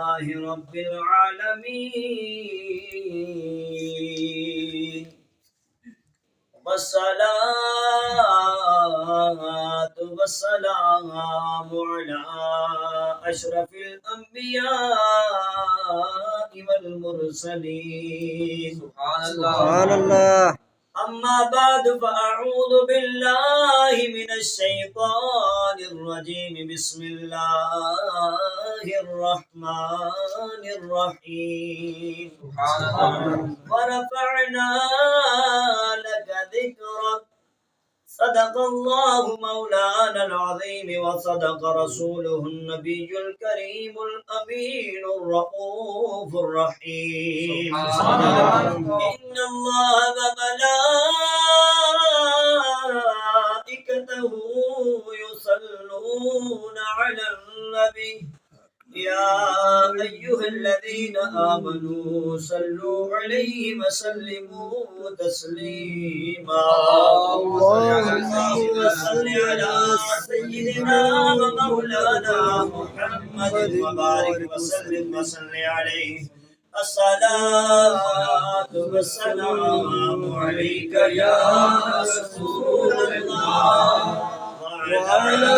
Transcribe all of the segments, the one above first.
لله رب العالمين والصلاة والسلام على أشرف الأنبياء والمرسلين سبحان اللہ. أما بعد فأعوذ بالله من الشيطان الرجيم بسم الله الرحمن الرحيم ورفعنا لك ذكرك صدق الله مولانا العظيم وصدق رسوله النبي الكريم الأمين الرؤوف الرحيم إن الله وملائكته يصلون على النبي يا أيها الذين آمنوا صلوا عليه وسلموا تسليما اللهم صل على سيدنا ومولانا محمد وبارك وسلم وصل عليه الصلاة والسلام عليك يا رسول الله وعلى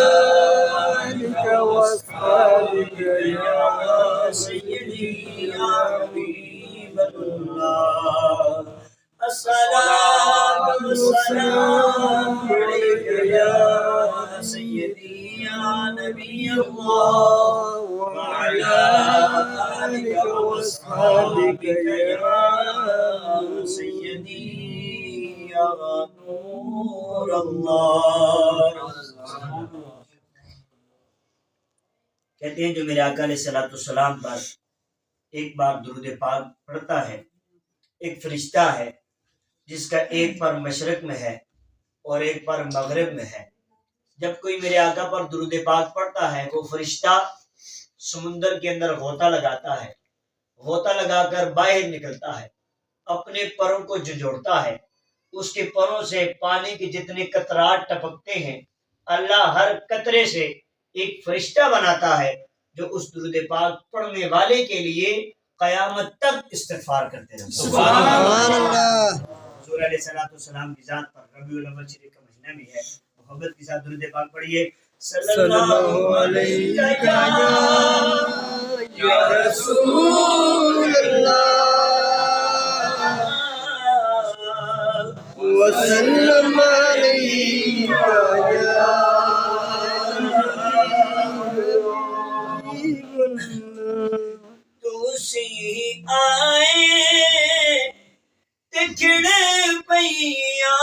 آلك وأصحابك يا سيدي يا حبيب الله الصلاة والسلام عليك يا سيدي يا نبي الله وعلى آلك وأصحابك يا سيدي يا نور الله. کہتے ہیں جو میرے آقا علیہ الصلوۃ والسلام پر ایک بار درود پاک پڑھتا ہے، ایک فرشتہ ہے جس کا ایک پر مشرق میں ہے اور ایک پر مغرب میں ہے. جب کوئی میرے آقا پر درود پاک پڑھتا ہے وہ فرشتہ سمندر کے اندر غوطہ لگاتا ہے، غوطہ لگا کر باہر نکلتا ہے، اپنے پروں کو جھنجھوڑتا ہے، اس کے پروں سے پانی کے جتنے قطرات ٹپکتے ہیں اللہ ہر قطرے سے ایک فرشتہ بناتا ہے جو اس درود پاک پڑھنے والے کے لیے قیامت تک استغفار کرتے رہتے ہیں. سبحان اللہ. حضور علیہ الصلوۃ والسلام کی ذات پر ربیع الاول شریف کا مہینہ بھی ہے. محبت کے ساتھ درود پاک پڑھیے. صلی اللہ علیہ یا رسول اللہ وسلم علیک یا تسی آئے تکھڑ پیا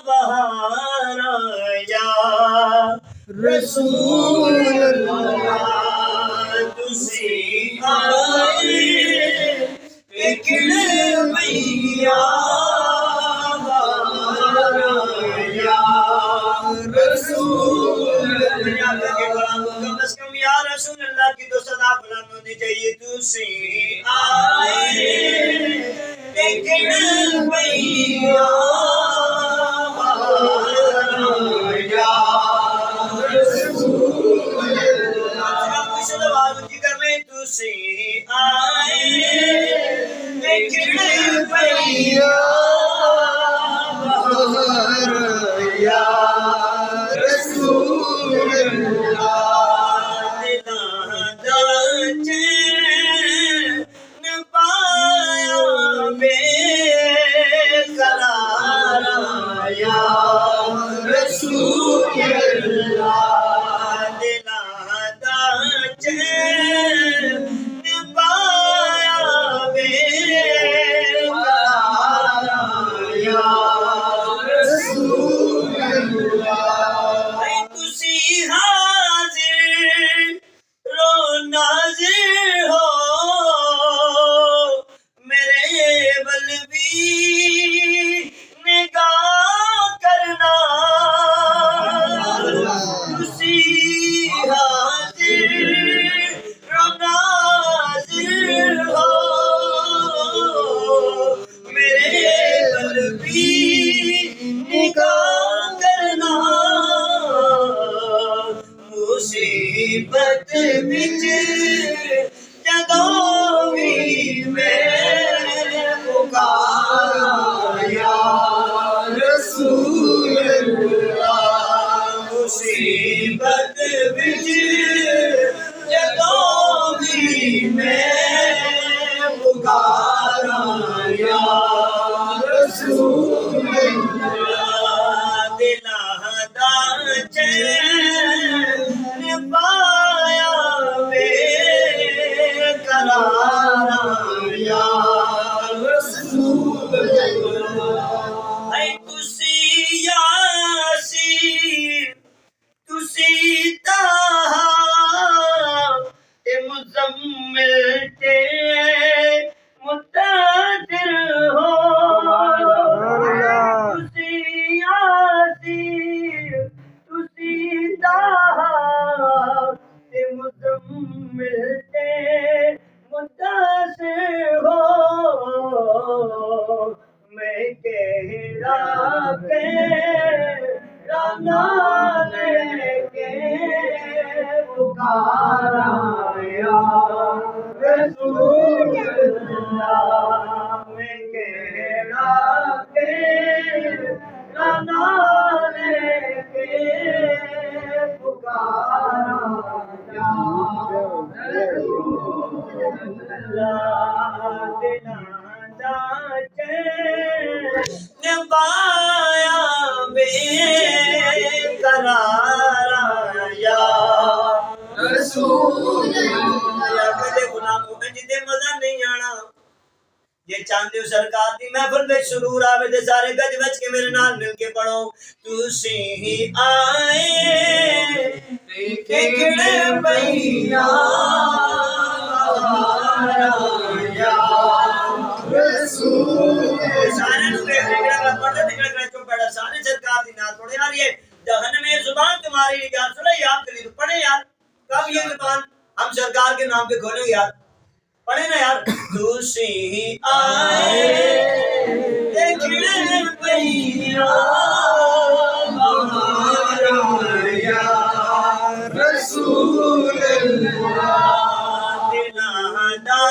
بہار آیا رسول اللہ تسی آئے تکھڑ پیا بہار آیا رسول اللہ کم از کم یا رسول اللہ کی تو صدا بلند ہونی چاہیے. تسی آئے تکھڑ پیا بہار آیا رسول اللہ. کچھ آواز اونچی کر لیں. تسی آئے تکھڑ پیا بہار آیا رسول اللہ. جدوں بھی میں پکارا یا رسول اللہ مصیبت وچ جدوں بھی میں پکارا یا رسول دلاں دا چین پایا بے قرارا یا رسول اللہ اے تسی یاسین تسی طہا تے مزمل تے متدر ہو تسی یاسین تسی طہا تے مزمل تے متدر ہو میں کہڑا نام لے کے پکارا یا رسول اللہ میں کہڑا نام لے کے پکارا یا رسول اللہ دلاں دا چین پایا بے قرارا یا رسول یا کدے غلاموں میں جدے مزہ نہیں آنا یہ چاہتے ہو سرکار دی محفل میں سرور آوے دے سارے گج بچ کے میرے نال مل کے پڑھو تسی ہی آئے ککڑے بھیا یا رسول سارے نو دیکھ رہے پڑھتے نکل کر چپ بیٹھا سارے سرکار دی نال پڑھے یار یہ جہنم میں زبان تمہاری نگاہ سنے یاد کری پڑھے یار کب یہ زبان ہم سرکار کے نام پہ کھولیں یار پڑھے نا یار تسی آئے دیکھنے پہیا یا رسول اللہ دلاں دا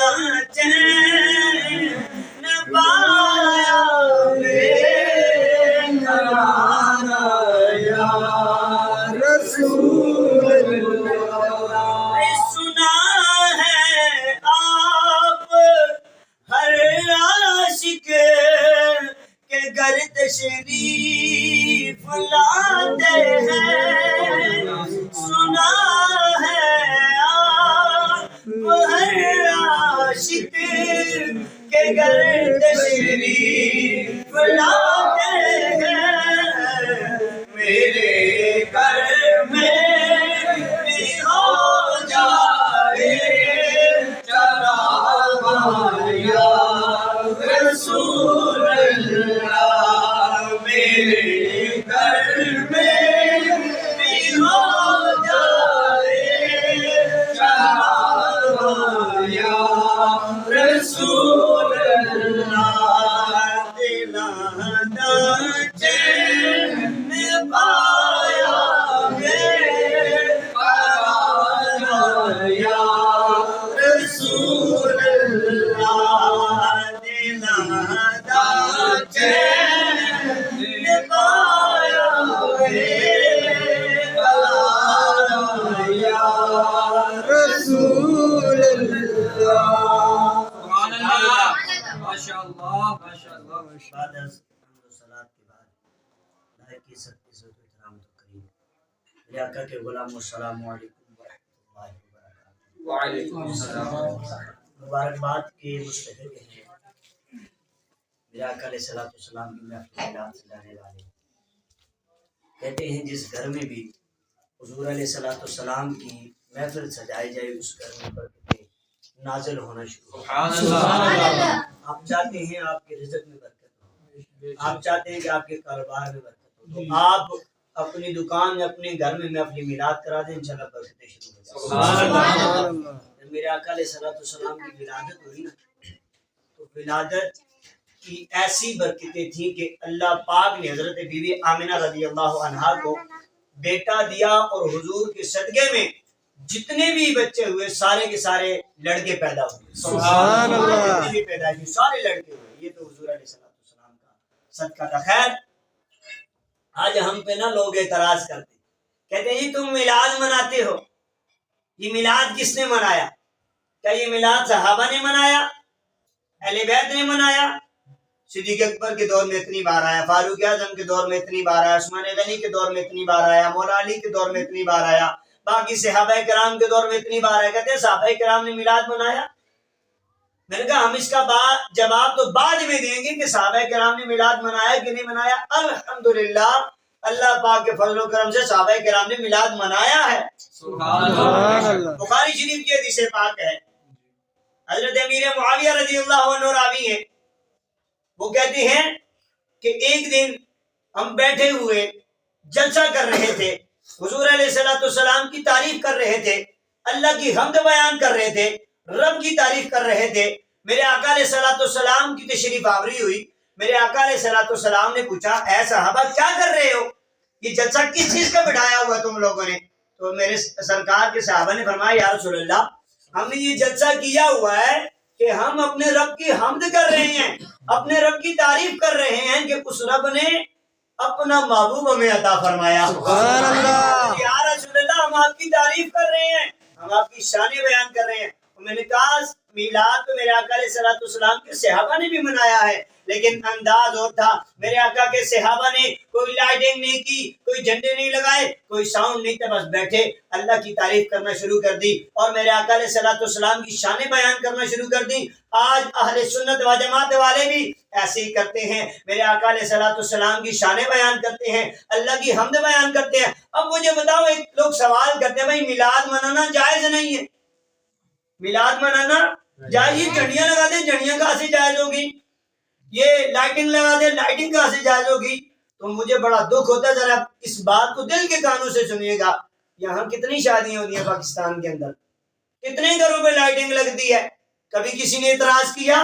چین پایا بے قرارا یا رسول اللہ سنا ہے آپ ہر عاشق کے گھر تشریف لاتے ہیں سنا ہے آپ ہر عاشق کے گھر تشریف لاتے ہیں میرے گھر میں بھی ہو جائے چراغ یا رسول اللہ میرے گھر میں بھی ہو جائے چراغ یا رسول اللہ دلاں دا چین پایا بے قرارا یا رسول اللہ دلاں دا چین پایا بے قرارا یا رسول اللہ بعد از حمد و صلات کے بعد لائق کی عزت و احترام تو کریم میرے آقا کے غلام السلام علیکم ورحمۃ اللہ وبرکاتہ وعلیکم السلام مبارکباد کے مستحق ہیں میرے آقا علیہ الصلوۃ والسلام کی محفل میلاد سجانے والے کہتے ہیں جس گھر میں بھی حضور علیہ الصلوۃ والسلام کی محفل سجائی جائے اس گھر میں برکتیں نازل ہونا شروع ہو سبحان اللہ آپ چاہتے ہیں آپ کے رزق میں برکت ہو آپ چاہتے ہیں کہ آپ کے کاروبار میں برکت ہو تو آپ اپنی دکان میں اپنے گھر میں محفل میلاد کرا دیں انشاءاللہ برکتیں شروع ہو جائیں جب میرے آقا علیہ الصلوۃ والسلام کی ولادت ہوئی نا تو ولادت کی ایسی برکتیں تھیں کہ اللہ پاک نے حضرت بی بی آمنہ رضی اللہ عنہا کو بیٹا دیا اور حضور کے صدقے میں جتنے بھی بچے ہوئے سارے کے سارے لڑکے پیدا ہوئے، سبحان اللہ۔ جتنے بھی پیدا ہوئے سارے لڑکے ہوئے۔ یہ تو حضور علیہ السلام کا صدقہ تھا۔ خیر آج ہم پہ نا لوگ اعتراض کرتے، کہتے ہیں جی تم میلاد مناتے ہو، یہ میلاد کس نے منایا؟ کیا یہ میلاد صحابہ نے منایا، اہل بیت نے منایا؟ صدیق اکبر کے دور میں اتنی بار آیا، فاروق اعظم کے دور میں اتنی بار آیا، عثمان غنی کے دور میں اتنی بار آیا، مولا علی کے دور میں اتنی بار آیا، باقی صحابہ کرام کے دور میں اتنی بار آیا۔ کہتے ہیں صحابہ کرام نے میلاد منایا؟ میں نے کہا ہم اس کا جواب تو بعد میں دیں گے کہ صحابہ کرام نے میلاد منایا کہ نہیں منایا۔ الحمدللہ اللہ پاک کے فضل و کرم سے صحابہ کرام نے میلاد منایا ہے۔ سبحان اللہ۔ بخاری شریف کی حدیث پاک ہے، حضرت امیر معاویہ رضی اللہ عنہ راوی ہیں، وہ کہتے ہیں کہ ایک دن ہم بیٹھے ہوئے جلسہ کر رہے تھے، حضور علیہ السلام کی تعریف کر رہے تھے، اللہ کی حمد بیان کر رہے تھے، رب کی تعریف کر رہے تھے۔ میرے آقا علیہ السلام کی تشریف آوری ہوئی، میرے آقا علیہ السلام نے پوچھا اے صحابہ کیا کر رہے ہو، یہ جلسہ کس چیز کا بٹھایا ہوا تم لوگوں نے؟ تو میرے سرکار کے صحابہ نے فرمایا یا رسول اللہ ہم نے یہ جلسہ کیا ہوا ہے کہ ہم اپنے رب کی حمد کر رہے ہیں، اپنے رب کی تعریف کر رہے ہیں کہ اس رب نے اپنا محبوب ہمیں عطا فرمایا۔ سبحان اللہ۔ یا رسول اللہ ہم آپ کی تعریف کر رہے ہیں، ہم آپ کی شانیں بیان کر رہے ہیں۔ میں نے کہا میلاد تو میرے آقا علیہ السلام کے صحابہ نے بھی منایا ہے، لیکن انداز اور تھا۔ میرے آقا کے صحابہ نے کوئی لائٹنگ نہیں کی، کوئی جھنڈے نہیں لگائے، کوئی ساؤنڈ نہیں تھا، بس بیٹھے اللہ کی تعریف کرنا شروع کر دی اور میرے آقا علیہ السلام کی شانیں بیان کرنا شروع کر دی۔ آج اہل سنت و جماعت والے بھی ایسے ہی کرتے ہیں، میرے آقا علیہ السلام کی شانیں بیان کرتے ہیں، اللہ کی حمد بیان کرتے ہیں۔ اب مجھے بتاؤ، ایک لوگ سوال کرتے ہیں بھائی میلاد منانا جائز نہیں ہے، میلاد منانا جائز، یہ جھنڈیاں لگا دیں جھنڈیاں کہاں سے جائز ہوگی، یہ لائٹنگ لگا دیں لائٹنگ کہاں سے جائز ہوگی؟ تو مجھے بڑا دکھ ہوتا ہے، ذرا اس بات کو دل کے کانوں سے سنیے گا۔ یہاں کتنی شادیاں ہوتی ہیں پاکستان کے اندر، کتنے گھروں پہ لائٹنگ لگتی ہے، کبھی کسی نے اعتراض کیا؟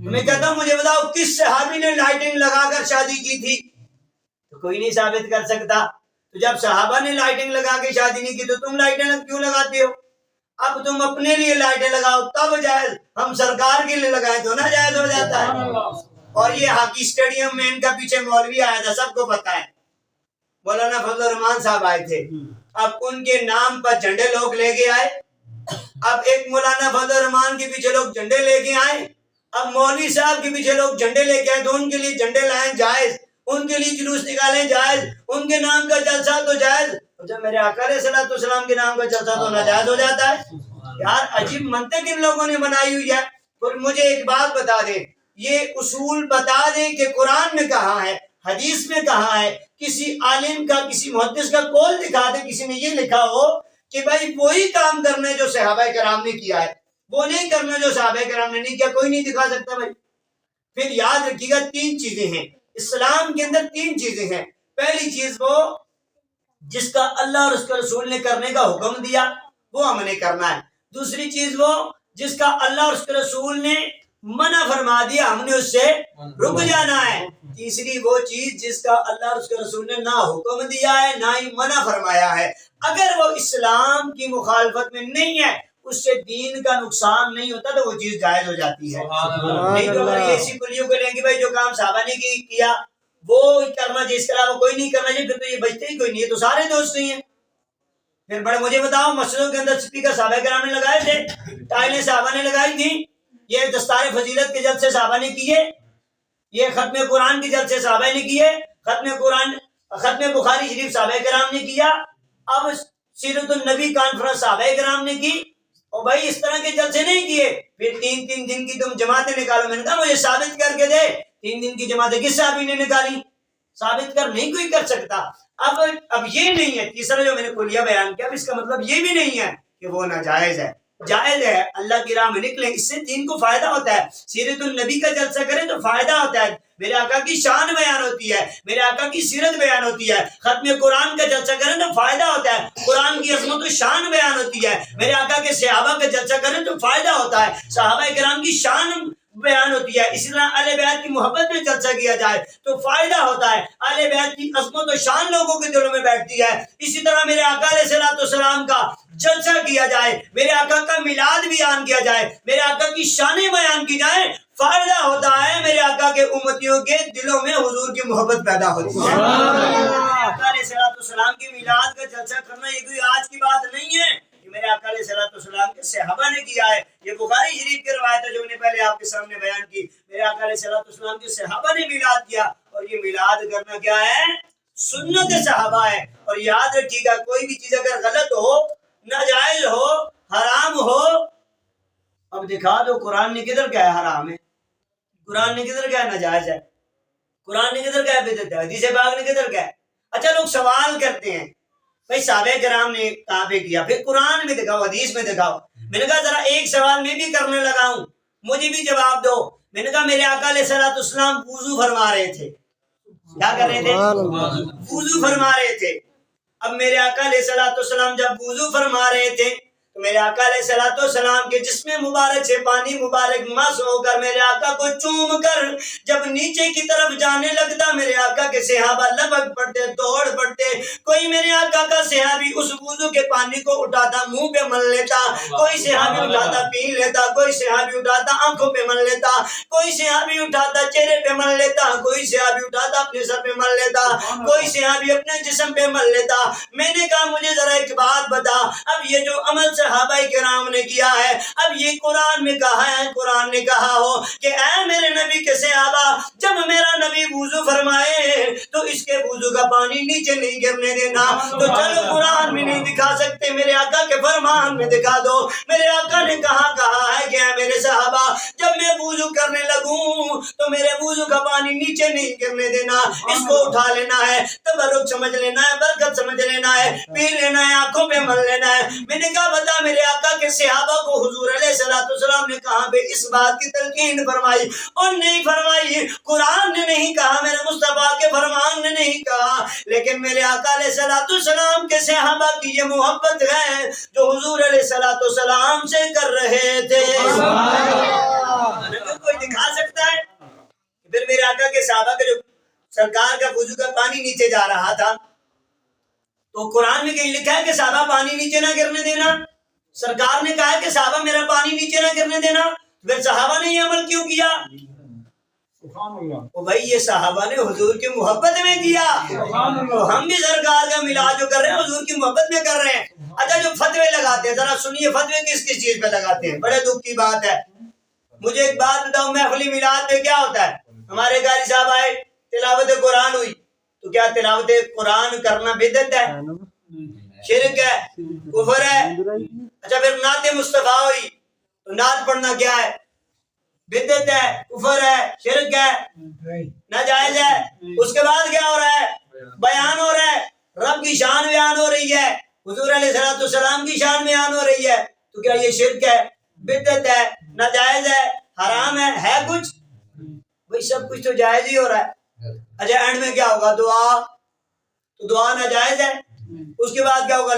میں کہتا ہوں مجھے بتاؤ کس صحابی نے لائٹنگ لگا کر شادی کی تھی؟ تو کوئی نہیں ثابت کر سکتا۔ تو جب صحابہ نے لائٹنگ لگا کے شادی نہیں کی تو تم لائٹنگ کیوں لگاتے ہو؟ اب تم اپنے لیے لائٹیں لگاؤ تب جائز، ہم سرکار کے لیے لگائیں تو نہ جائز ہو جاتا ہے۔ اور یہ ہاکی اسٹیڈیم میں ان کا پیچھے مولوی آیا تھا، سب کو پتا ہے، مولانا فضل الرحمان صاحب آئے تھے۔ اب ان کے نام پر جھنڈے لوگ لے کے آئے، اب ایک مولانا فضل الرحمان کے پیچھے لوگ جھنڈے لے کے آئے، اب مولوی صاحب کے پیچھے لوگ جھنڈے لے کے آئے تو ان کے لیے جھنڈے لائیں جائز، ان کے لیے جلوس نکالیں جائز، ان کے نام کا جلسہ تو جائز، جب میرے آقا علیہ السلام کے نام کا جلسہ تو ناجائز ہو جاتا ہے۔ یار عجیب منطق ان لوگوں نے بنائی ہوئی ہے۔ اور مجھے ایک بات بتا دیں، یہ اصول بتا دیں کہ قرآن میں کہاں ہے، حدیث میں کہاں ہے، کسی عالم کا کسی محدث کا قول دکھا دیں کسی نے یہ لکھا ہو کہ بھائی وہی کام کرنا ہے جو صحابہ کرام نے کیا ہے، وہ نہیں کرنا جو صحابہ کرام نے نہیں کیا، کوئی نہیں دکھا سکتا بھائی۔ پھر یاد رکھیے گا تین چیزیں ہیں اسلام کے اندر، تین چیزیں ہیں۔ پہلی چیز وہ جس کا اللہ اور اس کے رسول نے کرنے کا حکم دیا وہ ہم نے کرنا ہے، دوسری چیز وہ جس کا اللہ اور اس کے رسول نے منع فرما دیا ہم نے اس سے رک جانا ہے، تیسری وہ چیز جس کا اللہ اور اس کے رسول نے نہ حکم دیا ہے نہ ہی منع فرمایا ہے، اگر وہ اسلام کی مخالفت میں نہیں ہے، اس سے دین کا نقصان نہیں ہوتا تو وہ چیز جائز ہو جاتی ہے۔ نہیں تو اگر یہ اسی کلیوں کو لیں گے بھائی جو کام صحابہ نے کیا وہ کرنا چاہیے، اس کے علاوہ کوئی نہیں کرنا چاہیے، پھر تو یہ بچتے ہی کوئی نہیں ہے، تو سارے دوست ہی ہیں۔ پھر بڑے مجھے بتاؤ مسجدوں کے اندر اسپیکر صحابہ کرام نے لگائے تھے، ٹائلیں صحابہ نے لگائی تھیں، یہ دستار فضیلت کے جلسے صحابہ نے کیے، یہ ختم قرآن کے جلسے صحابہ نے کیے، ختم بخاری شریف صحابہ کرام نے کیا، اب سیرت النبی کانفرنس صحابہ کرام نے کی، اور بھائی اس طرح کے جلسے نہیں کیے۔ پھر تین تین دن کی تم جماعتیں نکالو، میں نے کہا مجھے ثابت کر کے دے، تین دن کی جماعتیں کس صحابی نے نکالی؟ ثابت کر نہیں کوئی کر سکتا۔ اب یہ نہیں ہے، تیسرا جو میں نے کلیہ بیان کیا، اب اس کا مطلب یہ بھی نہیں ہے کہ وہ ناجائز ہے، جائز ہے، اللہ کی راہ میں نکلیں، اس سے دین کو فائدہ ہوتا ہے، سیرت النبی کا جلسہ کریں تو فائدہ ہوتا ہے، میرے آقا کی شان بیان ہوتی ہے، میرے آقا کی سیرت بیان ہوتی ہے، ختم قرآن کا جلسہ کریں تو فائدہ ہوتا ہے، قرآن کی عظمت و شان بیان ہوتی ہے، میرے آقا کے صحابہ کا جلسہ کریں تو فائدہ ہوتا ہے، صحابہ کرام کی شان بیان ہوتی ہے. اسی طرح اہل بیت کی محبت میں جلسہ کیا جائے تو فائدہ ہوتا ہے. اہل بیت کی عظمت و شان لوگوں کے دلوں میں بیٹھتی ہے. اسی طرح میرے آقا علیہ السلام کا جلسہ کیا جائے, میرے آقا کا میلاد بیان کیا جائے, میرے آقا کی شانیں بیان کی جائیں, فائدہ ہوتا ہے. میرے آقا کے امتیوں کے دلوں میں حضور کی محبت پیدا ہوتی ہے. آقا علیہ السلام کی میلاد کا جلسہ کرنا یہ کوئی آج کی بات نہیں ہے, یہ میرے آقا علیہ السلام کے صحابہ نے کیا ہے. یہ بخاری شریف کی روایت ہے جو میں نے پہلے آپ کے سامنے بیان کی. میرے آقا علیہ السلام کے صحابہ نے میلاد کیا, اور یہ میلاد کرنا کیا ہے, سنت صحابہ ہے. اور یاد رکھیے گا, کوئی بھی چیز اگر غلط ہو, ناجائز ہو, حرام ہو, اب دکھا دو قرآن نے کدھر کیا ہے حرام ہے, قرآن نے کدھر کیا ہے ناجائز ہے, قرآن نے کدھر کیا ہے بدعت ہے, حدیث پاک نے کدھر کیا ہے. اچھا لوگ سوال کرتے ہیں بھائی صحابہ کرام نے کہاں پہ کیا, پھر قرآن میں دکھاؤ, حدیث میں دکھاؤ. میں نے کہا ذرا ایک سوال میں بھی کرنے لگا ہوں, مجھے بھی جواب دو. میں نے کہا میرے آقا علیہ السلام وضو فرما رہے تھے, کیا کر رہے تھے, وضو فرما رہے تھے. اب میرے آقا علیہ السلام جب وضو فرما رہے تھے تو میرے آقا علیہ السلام کے جسم مبارک سے پانی مبارک مس ہو کر میرے آقا کو چوم کر جب نیچے کی طرف جانے لگتا, میرے آقا کے صحابہ لپک پڑتے, دوڑ پڑتے. کوئی میرے آقا کا صحابی اس وضو کے پانی کو اٹھاتا منہ پہ مل لیتا, کوئی صحابی اٹھاتا پی لیتا, کوئی صحابی اٹھاتا آنکھوں پہ مل لیتا, کوئی صحابی اٹھاتا چہرے پہ مل لیتا, کوئی صحابی اٹھاتا اپنے سر پہ مل لیتا, کوئی صحابی اپنے جسم پہ مل لیتا. میں نے کہا مجھے ذرا ایک بات بتا, اب یہ جو عمل صحابہ کرام نے کیا ہے, اب یہ قرآن میں کہا ہے, قرآن نے کہا ہو کہ اے میرے نبی کے صحابہ, جب میرا نبی وضو فرمائے تو اس کے وضو کا پانی نیچے نہیں گرنے دینا. تو چلو قرآن میں نہیں دکھا سکتے, میرے آقا کے فرمان میں دکھا دو. میرے آقا نے کہا ہے کہ اے میرے صحابہ, جب میں وضو کرنے لگوں تو میرے وضو کا پانی نیچے نہیں گرنے دینا, اس کو اٹھا لینا ہے, تبرک سمجھ لینا ہے, برکت سمجھ لینا ہے, پی لینا ہے, آنکھوں پہ مل لینا ہے. میں نے کہا بتا میرے آقا کے صحابہ کو حضور علیہ السلام نے کہاں پہ اس بات کی تلقین فرمائی اور نہیں فرمائی. قرآن نے نہیں کہا, میرے مصطفیٰ کے فرمان نے نہیں کہا, لیکن میرے آقا علیہ السلام کے صحابہ کی یہ محبت ہے جو حضور علیہ السلام سے کر رہے تھے. کوئی دکھا سکتا ہے؟ پھر میرے آقا کے صحابہ کا جو سرکار کا وضو کا پانی نیچے جا رہا تھا تو قرآن میں کہیں لکھا ہے کہ صحابہ پانی نیچے نہ گرنے دینا. سرکار نے کہا کہ صحابہ میرا پانی نیچے نہ گرنے دینا, پھر صحابہ نے یہ عمل کیوں کیا؟ او بھائی یہ صحابہ نے حضور کی محبت میں کیا, تو ہم بھی سرکار کا میلاد جو کر رہے ہیں حضور کی محبت میں کر رہے ہیں. اچھا جو فتوے لگاتے ہیں, ذرا سنیے فتوے کس کس چیز پہ لگاتے ہیں, بڑے دکھ کی بات ہے. مجھے ایک بات بتاؤ, محفلی میلاد پہ کیا ہوتا ہے؟ ہمارے قاری صاحب آئے, تلاوت قرآن ہوئی, تو کیا تلاوت قرآن کرنا بدعت ہے, شرک ہے, کفر ہے؟ اچھا پھر نعت مصطفیٰ ہوئی تو نعت پڑھنا کیا ہے, بدعت ہے, کفر ہے, شرک ہے, ناجائز ہے. اس کے بعد کیا ہو رہا ہے, بیان ہو رہا ہے, رب کی شان بیان ہو رہی ہے, حضور علیہ السلام کی شان بیان ہو رہی ہے, تو کیا یہ شرک ہے, بدعت ہے, ناجائز ہے, حرام ہے کچھ؟ بھئی سب کچھ تو جائز ہی ہو رہا ہے. اچھا اینڈ میں کیا ہوگا, دعا, تو دعا ناجائز ہے. اس کے بعد کیا ہوگا,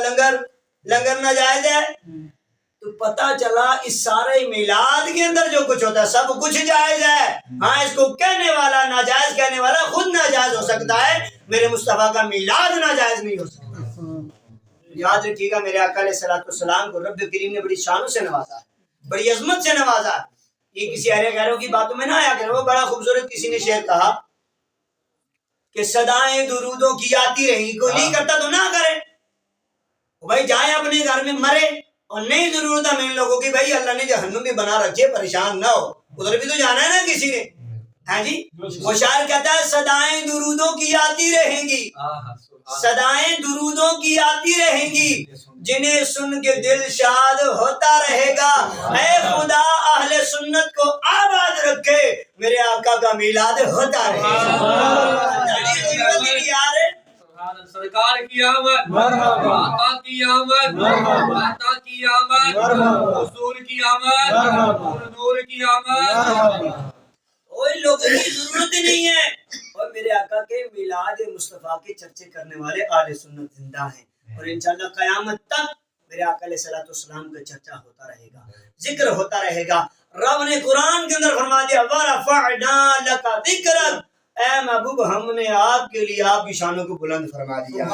لنگر ناجائز ہے. تو پتہ چلا اس سارے میلاد کے اندر جو کچھ ہوتا ہے سب کچھ جائز ہے. ہاں اس کو کہنے والا ناجائز کہنے والا خود ناجائز ہو سکتا ہے, میرے مصطفیٰ کا میلاد ناجائز نہیں ہو سکتا. یاد رکھیے گا میرے آقا علیہ السلام کو رب کریم نے بڑی شانوں سے نوازا, بڑی عظمت سے نوازا. یہ کسی ارے غیروں کی باتوں میں نہ آیا کرے. وہ بڑا خوبصورت کسی نے شعر کہا کہ صدائیں درودوں کی آتی رہی, کوئی نہیں کرتا تو نہ کرے. بھائی جائیں اپنے گھر میں مرے, اور نہیں ضرورت ہے ان لوگوں کی بھائی اللہ نے جہنم بھی بنا رکھے, پریشان نہ ہو, ادھر بھی تو جانا ہے نا کسی نے. ہاں جی, وہ شاعر کہتا ہے صدائیں درودوں کی آتی رہیں گی, صدائیں درودوں کی آتی رہیں گی, جنہیں سن کے دل شاد ہوتا رہے گا. اے خدا اہل سنت کو آباد رکھے, میرے آقا کا میلاد ہوتا رہے گا. سرکار کی آمد, آقا کی آمد, آقا کی آمد, حضور کی آمد, نور کی آمد. کوئی لوگوں کی ضرورت ہی نہیں ہے. اور میرے آقا کے میلاد مصطفیٰ کے چرچے کرنے والے اہل سنت زندہ ہیں, اور انشاءاللہ قیامت تک میرے آقا علیہ السلام کا چرچا ہوتا رہے گا, ذکر ہوتا رہے گا. رب نے قرآن کے اندر فرما دیا وَرَفَعْنَا لَكَ ذِكْرَكَ، اے محبوب ہم نے آپ کے لیے آپ کی شانوں کو بلند فرما دیا ہے۔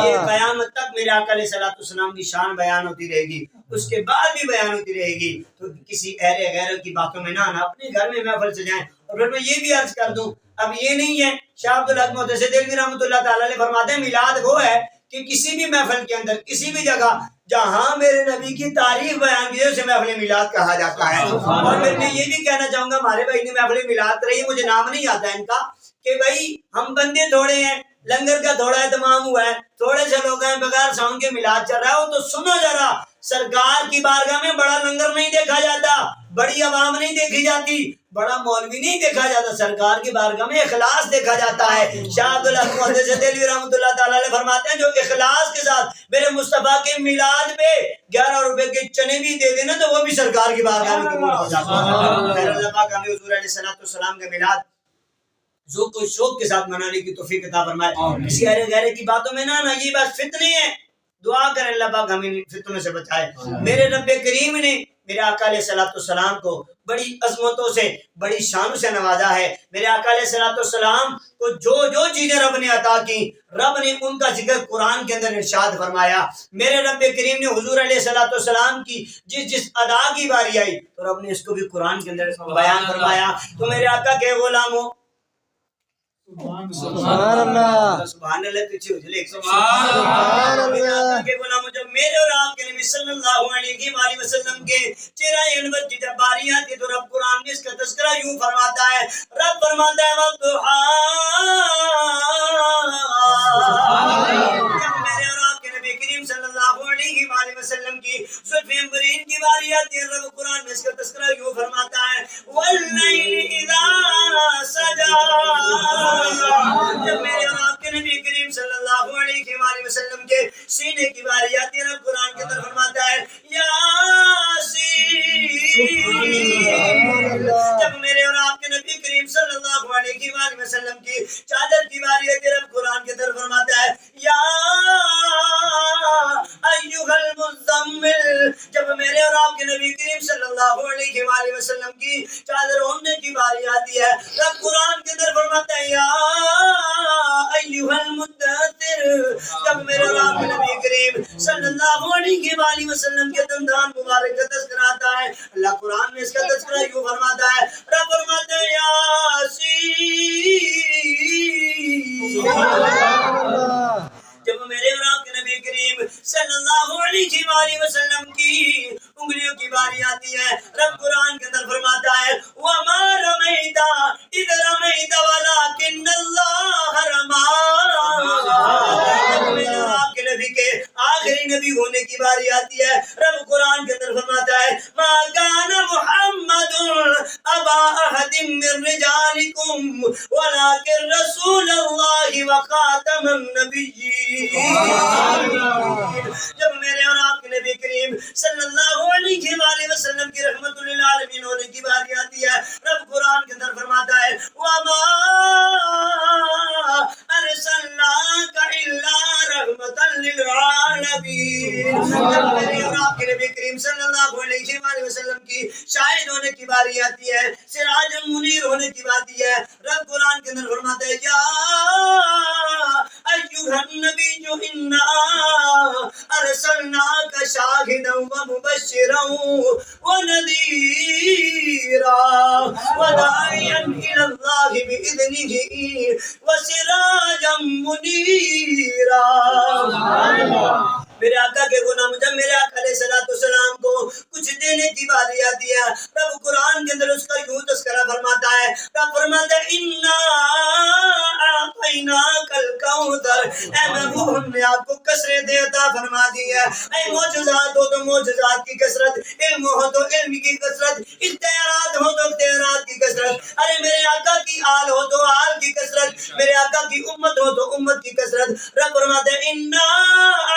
یہ قیامت تک میرے آقا علیہ الصلوۃ والسلام کی شان بیان ہوتی رہے گی، اس کے بعد بھی بیان ہوتی رہے گی۔ تو کسی اہل غیروں کی باتوں میں نہ آنا، اپنے گھر میں محفل سجائیں۔ اور پھر میں یہ بھی عرض کر دوں، اب یہ نہیں ہے، شاہ عبدالحق محدث دہلوی رحمۃ اللہ تعالی علیہ فرماتے ہیں میلاد وہ ہے کہ کسی بھی محفل کے اندر کسی بھی جگہ جہاں میرے نبی کی تعریف بیان کی ہے اسے محفل میلاد کہا جاتا ہے۔ اور پھر میں یہ بھی کہنا چاہوں گا، ہمارے بھائی نے محفل میلاد کرائی، مجھے نام نہیں آتا ان کا، کہ بھائی ہم بندے تھوڑے ہیں، لنگر کا تھوڑا اہتمام ہوا ہے، تھوڑے سے لوگ ہیں، بغیر ساؤنڈ کے میلاد چل رہا ہے، وہ تو سنو ذرا، سرکار کی بارگاہ میں بڑا لنگر نہیں دیکھا جاتا، بڑی عوام نہیں دیکھی جاتی، بڑا مولوی نہیں دیکھا جاتا، سرکار کی بارگاہ میں اخلاص دیکھا جاتا ہے۔ شاہ عبدالحق محدث دہلوی رحمۃ اللہ تعالی علیہ فرماتے ہیں جو اخلاص کے ساتھ میرے مصطفیٰ کے میلاد پہ 11 روپے کے چنے بھی دے دینا تو وہ بھی سرکار کی بارگاہ میں قبول ہو جاتا ہے۔ خیر اللہ پاک ہمیں حضور علیہ الصلوۃ والسلام کا میلاد ذوق و شوق کے ساتھ منانے کی توفیق عطا فرمائے۔ کسی ارے غیرے کی باتوں میں نہ آنا، یہ بات فتنی ہے، دعا کریں اللہ پاک ہمیں فتنوں سے بچائے۔ میرے رب کریم نے میرے آقا علیہ الصلوۃ والسلام کو بڑی عظمتوں سے بڑی شانوں سے نوازا ہے۔ میرے آقا علیہ الصلوۃ والسلام کو جو چیزیں رب نے عطا کی، رب نے ان کا ذکر قرآن کے اندر ارشاد فرمایا۔ میرے رب کریم نے حضور علیہ الصلوۃ والسلام کی جس ادا کی باری آئی تو رب نے اس کو بھی قرآن کے اندر بیان فرمایا۔ تو میرے آقا کے غلاموں سبحان اللہ، سبحان اللہ، پیچھے ہو جائے سبحان اللہ، کے غلاموں، جب میرے اور آپ کے نبی صلی اللہ علیہ وآلہ وسلم کے چہرہ انور کی جب باری آتی ہے تو رب قرآن میں اس کا تذکرہ یوں فرماتا ہے، رب فرماتا ہے وَالضُّحَىٰ، جب میرے اور آپ کے نبی کریم صلی اللہ علیہ وآلہ وسلم کی زلف عنبرین کی باری آتی ہے، رب قرآن میں اس کا تذکرہ یوں فرماتا ہے وَاللَّيْلِ إِذَا سَجَىٰ، جب میرے اور آپ کے نبی کریم صلی اللہ علیہ وآلہ وسلم کے سینے کی باری آتی ہے، رب قرآن کے اندر فرماتا ہے یاسین، جب میرے اور آپ کے نبی کریم صلی اللہ علیہ وآلہ وسلم کی چادر کی باری آتی ہے، رب قرآن کے اندر فرماتا ہے یا ایھا المزمل، جب میرے اور آپ کے نبی کریم صلی اللہ علیہ وآلہ وسلم کی چادر اوڑھنے کی باری آتی ہے، رب قرآن کے اندر فرماتا ہے یا ایھا المدثر، جب میرے اور آپ کے نبی کریم صلی اللہ علیہ وآلہ وسلم کے دندان مبارک کا تذکرہ آتا ہے، اللہ قرآن میں اس کا تذکرہ یوں فرماتا ہے، رب فرماتا ہے یاسین، جب میرے اور آپ کے نبی کریم صلی اللہ علیہ وآلہ وسلم کی انگلیوں کی باری آتی ہے، رب قرآن کے اندر فرماتا ہے وَمَا رَمَيْتَ إِذْ رَمَيْتَ وَلَٰكِنَّ اللَّهَ رَمَىٰ، جب میرے اور آپ کے نبی کے آخری نبی ہونے کی باری آتی ہے، رب قرآن کے اندر فرماتا ہے مَا كَانَ مُحَمَّدٌ أَبَا أَحَدٍ مِّن رِّجَالِكُمْ وَلَٰكِن رَّسُولَ اللَّهِ وَخَاتَمَ النَّبِيِّينَ، جب میرے اور آپ کے نبی کریم صلی اللہ علیہ وآلہ وسلم کی رحمت للعالمین ہونے کی باری آتی ہے، رب قرآن کے اندر فرماتا ہے وَمَا أَرْسَلْنَاكَ إِلَّا رَحْمَةً لِّلْعَالَمِينَ، جب میرے اور آپ کے نبی کریم صلی اللہ علیہ وآلہ وسلم کی شاہد ہونے کی باری آتی ہے، سراج منیر ہونے کی باری ہے، رب قرآن کے اندر فرماتا ہے یا ایھا النبی انا ارسلناک شاہدا ومبشرا ونذیرا وداعیا الی اللہ باذنہ وسراجا منیرا۔ میرے آقا کے غلام، جب میرے آقا علیہ الصلوۃ والسلام کو کچھ دینے کی باری آتی ہے، رب قرآن کے اندر اس کا یوں تذکرہ فرماتا ہے، رب فرماتا ہے انا اعطیناک الکوثر، اے محبوب ہم نے آپ کو کثرت عطا فرما دی ہے، اے معجزات ہو تو معجزات کی کثرت، علم ہو تو علم کی کثرت، اختیارات ہو تو اختیارات کی کثرت، ارے میرے آقا کی آل ہو تو آل کی کثرت، میرے آقا کی امت ہو تو امت کی کثرت، رب فرماتا ہے انا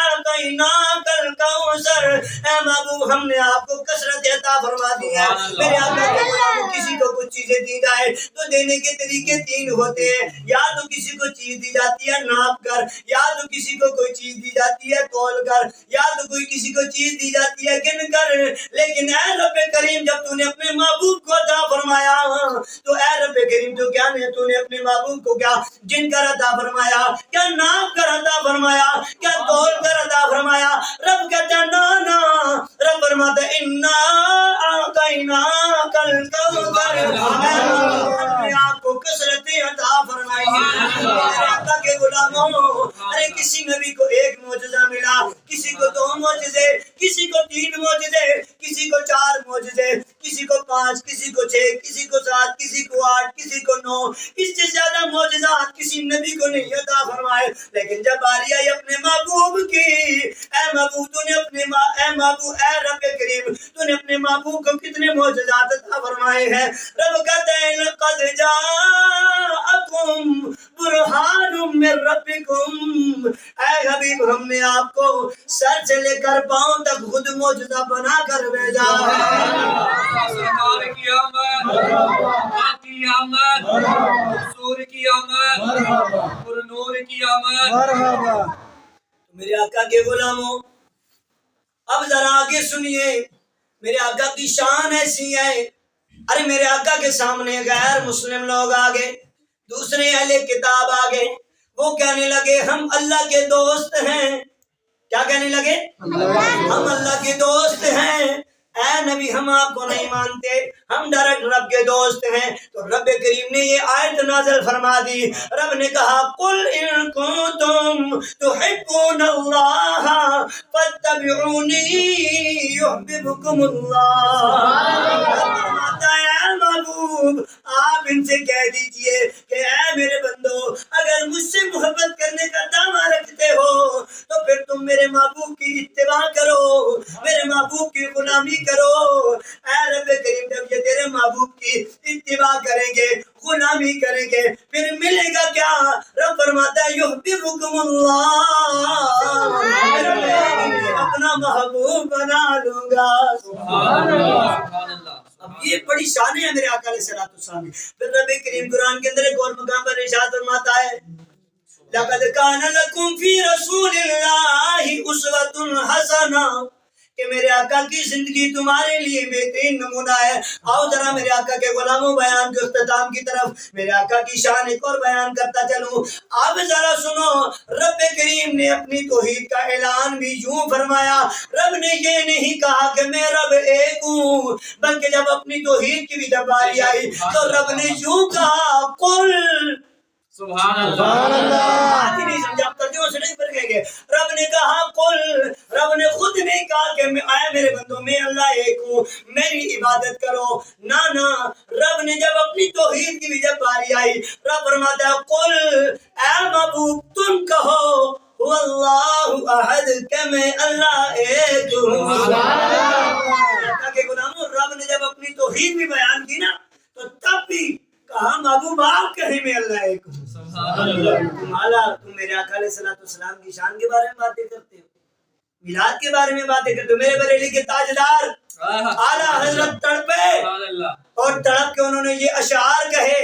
اعطیناک اعطیناک الکوثر، اے محبوب ہم نے آپ کو کثرت عطا فرما دی ہے۔ میرے آقا کے غلاموں، کسی کو کچھ چیزیں دی جائے تو دینے کے طریقے تین ہوتے ہیں، یا تو کسی کو چیز دی جاتی ہے ناپ کر، یا تو کسی کو کوئی چیز دی جاتی ہے تول کر، یا تو کوئی کسی کو چیز دی جاتی ہے گن کر۔ لیکن اے رب کریم جب تو نے اپنے محبوب کو عطا فرمایا تو اے رب کریم تو کیا نے تو نے اپنے محبوب کو کیا جن کر عطا فرمایا، کیا ناپ کر عطا فرمایا، کیا تول کر عطا فرمایا؟ رب کہتا ہے نا نا، رب فرماتا ہے انا اعطیناک الکوثر، ہم نے آپ کو کثرت عطا فرمائی ہے۔ میرے آقا کے غلاموں، ارے کسی نبی کو ایک معجزہ ملا، کسی کو 2 معجزے، کسی کو 3 معجزے، کسی کو 4 معجزے، کسی کو 5، کسی کو 6، کسی کو 7، کسی کو 8، کسی کو 9، اس سے زیادہ معجزات کسی نبی کو نہیں عطا فرمائے۔ لیکن جب باری آئی اپنے محبوب کی، اے محبوب تو نے اپنے اے محبوب اے رب کریم تو نے اپنے محبوب کو کتنے معجزات عطا فرمائے ہیں۔ رب کہتے ہیں لقد جاءکم برہان من ربکم، اے حبیب ہم نے آپ کو سر سے لے کر پاؤں تک خود معجزہ بنا کر بھیجا ہے۔ سرکار کی آمد، آقا کی آمد، حضور کی آمد، پر نور کی آمد۔ مرحبا میرے آقا کے غلاموں، اب ذرا آگے سنیے، میرے آقا کی شان ایسی ہے۔ ارے میرے آقا کے سامنے غیر مسلم لوگ آگے، دوسرے اہل کتاب آگے، وہ کہنے لگے ہم اللہ کے دوست ہیں۔ کیا کہنے لگے؟ ہم اللہ کے دوست ہیں۔ اے نبی ہم آپ کو نہیں مانتے، ہم ڈائریکٹ رب کے دوست ہیں۔ تو رب کریم نے یہ آیت نازل فرما دی۔ رب نے کہا قل ان کنتم تحبون اللہ فاتبعونی یحببکم اللہ۔ اے محبوب آپ ان سے کہہ دیجئے کہ اے میرے بندو، اگر مجھ سے محبت کرنے کا دعویٰ رکھتے ہو تو پھر تم میرے محبوب کی اتباع کرو، میرے محبوب کی غلامی کرو۔ اے رب کریم جب یہ تیرے محبوب کی اتباع کریں گے، غلامی کریں گے، پھر ملے گا کیا؟ رب فرماتا ہے یحببکم اللہ، میں اپنا محبوب بنا لوں گا۔ سبحان اللہ، سبحان اللہ۔ اب یہ بڑی شانیں ہیں میرے آقا علیہ السلام کی۔ پھر نبی کریم قرآن کے اندر ایک اور مقام پر ارشاد فرماتا ہے لَقَدْ كَانَ لَكُمْ فِي رَسُولِ اللَّهِ أُسْوَةٌ حَسَنَةٌ، کہ میرے آقا کی زندگی تمہارے لیے بہترین نمونہ ہے۔ آؤ ذرا میرے آقا کے غلاموں بیان کے اختتام کی طرف میرے آقا کی شان ایک اور بیان کرتا چلوں۔ اب ذرا سنو، رب کریم نے اپنی توحید کا اعلان بھی یوں فرمایا۔ رب نے یہ نہیں کہا کہ میں رب ایک ہوں، بلکہ جب اپنی توحید کی بھی جب باری آئی تو رب نے یوں کہا قل، سبحان اللہ، سبحان اللہ۔ بات ہی نہیں سمجھا، آپ ترجمہ سے نہیں پڑھ گئے۔ رب نے کہا قل، رب نے خود نہیں کہا کہ اے میرے بندوں میں اللہ ایک ہوں، میری عبادت کرو، نہ نہ، رب نے جب اپنی توحید کی بھی جب باری آئی، رب فرماتا ہے قل، اے محبوب تم کہو هو اللہ احد، کہ میں اللہ ایک ہوں۔ اللہ کے غلاموں، رب نے جب اپنی توحید بھی بیان کی نا تو تب بھی کہا محبوب آپ کہیں میں اللہ ایک ہوں۔ سبحان اللہ۔ تم میرے آقا علیہ السلام کی شان کے بارے میں باتیں کرتے ہو، میلاد کے بارے میں باتیں کرتے ہو۔ میرے بریلی کے تاجدار اعلیٰ حضرت تڑپے سبحان اللہ۔ اور تڑپ کے انہوں نے یہ اشعار کہے۔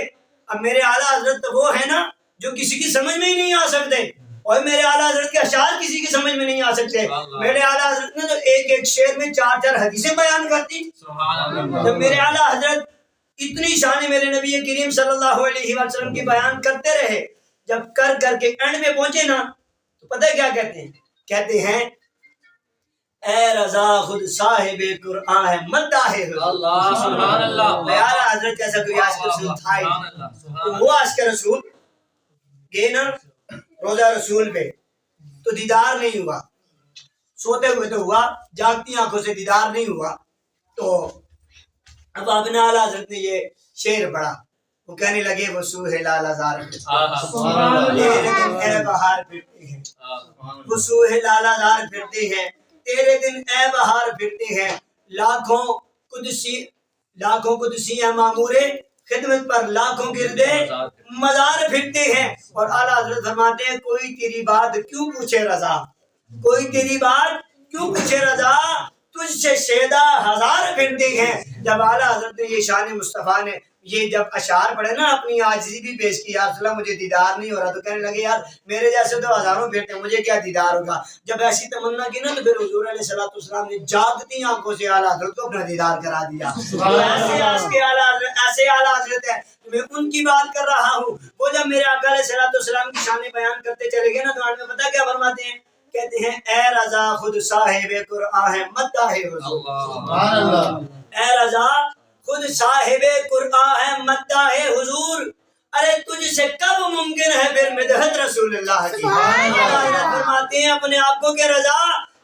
اب میرے اعلیٰ حضرت تو وہ ہے نا جو کسی کی سمجھ میں ہی نہیں آ سکتے، اور میرے اعلیٰ حضرت کے اشعار کسی کی سمجھ میں نہیں آ سکتے۔ میرے اعلیٰ حضرت نے تو ایک ایک شعر میں 4 حدیثیں بیان کرتی۔ سبحان اللہ۔ جب میرے اعلیٰ حضرت اتنی شان میرے نبی کریم صلی اللہ علیہ وسلم کی بیان کرتے رہے، جب کر کر کے اینڈ میں پہنچے نا تو پتہ ہے کیا کہتے ہیں؟ کہتے ہیں اے رضا خود صاحب قرآن ہے مداح اللہ، سبحان اللہ۔ اعلیٰ حضرت جیسا کوئی عاشق رسول تھا ہی نہیں۔ تو وہ عاشق رسول گئے نا روزہ رسول پہ تو دیدار نہیں ہوا، سوتے ہوئے تو ہوا، جاگتی آنکھوں سے دیدار نہیں ہوا۔ تو اب اپنے اعلیٰ حضرت نے یہ شعر پڑھا، وہ کہنے لگے وصوح لال ہزار تیرے دن اے بہار پھرتے ہیں، وصوح لال ہزار پھرتے ہیں، تیرے دن اے بہار پھرتے ہیں، لاکھوں قدسی ہیں معمورے خدمت پر، لاکھوں گردے مزار پھرتے ہیں۔ اور اعلیٰ حضرت فرماتے ہیں کوئی تیری بات کیوں پوچھے رضا، کوئی تیری بات کیوں پوچھے رضا، تجھ سے شیدا ہزار پھرتے ہیں۔ جب اعلیٰ حضرت نے یہ شان مصطفیٰ نے یہ جب اشعار پڑھے نا، اپنی عاجزی بھی پیش کی، یا رسول اللہ مجھے دیدار نہیں ہو رہا، تو کہنے لگے یار میرے جیسے تو ہزاروں پھرتے ہیں، مجھے کیا دیدار ہوگا۔ جب ایسی تمنا کی نا تو پھر حضور علیہ السلام نے جاگتی آنکھوں سے اعلیٰ حضرت کو اپنا دیدار کرا دیا۔ ایسے اعلیٰ حضرت ہے، میں ان کی بات کر رہا ہوں۔ وہ جب میرے آقا علیہ السلام کی شان بیان کرتے چلے گئے نا، تو آج میں پتہ کیا فرماتے ہیں، کہتے ہیں اے رضا خود صاحب قرآن ہے مداح حضور، سبحان اللہ، اے رضا خود صاحب قرآن ہے مداح حضور، ارے تجھ سے کب ممکن ہے پھر مدحت رسول اللہ کی۔ فرماتے ہیں اپنے آپ کو کہ رضا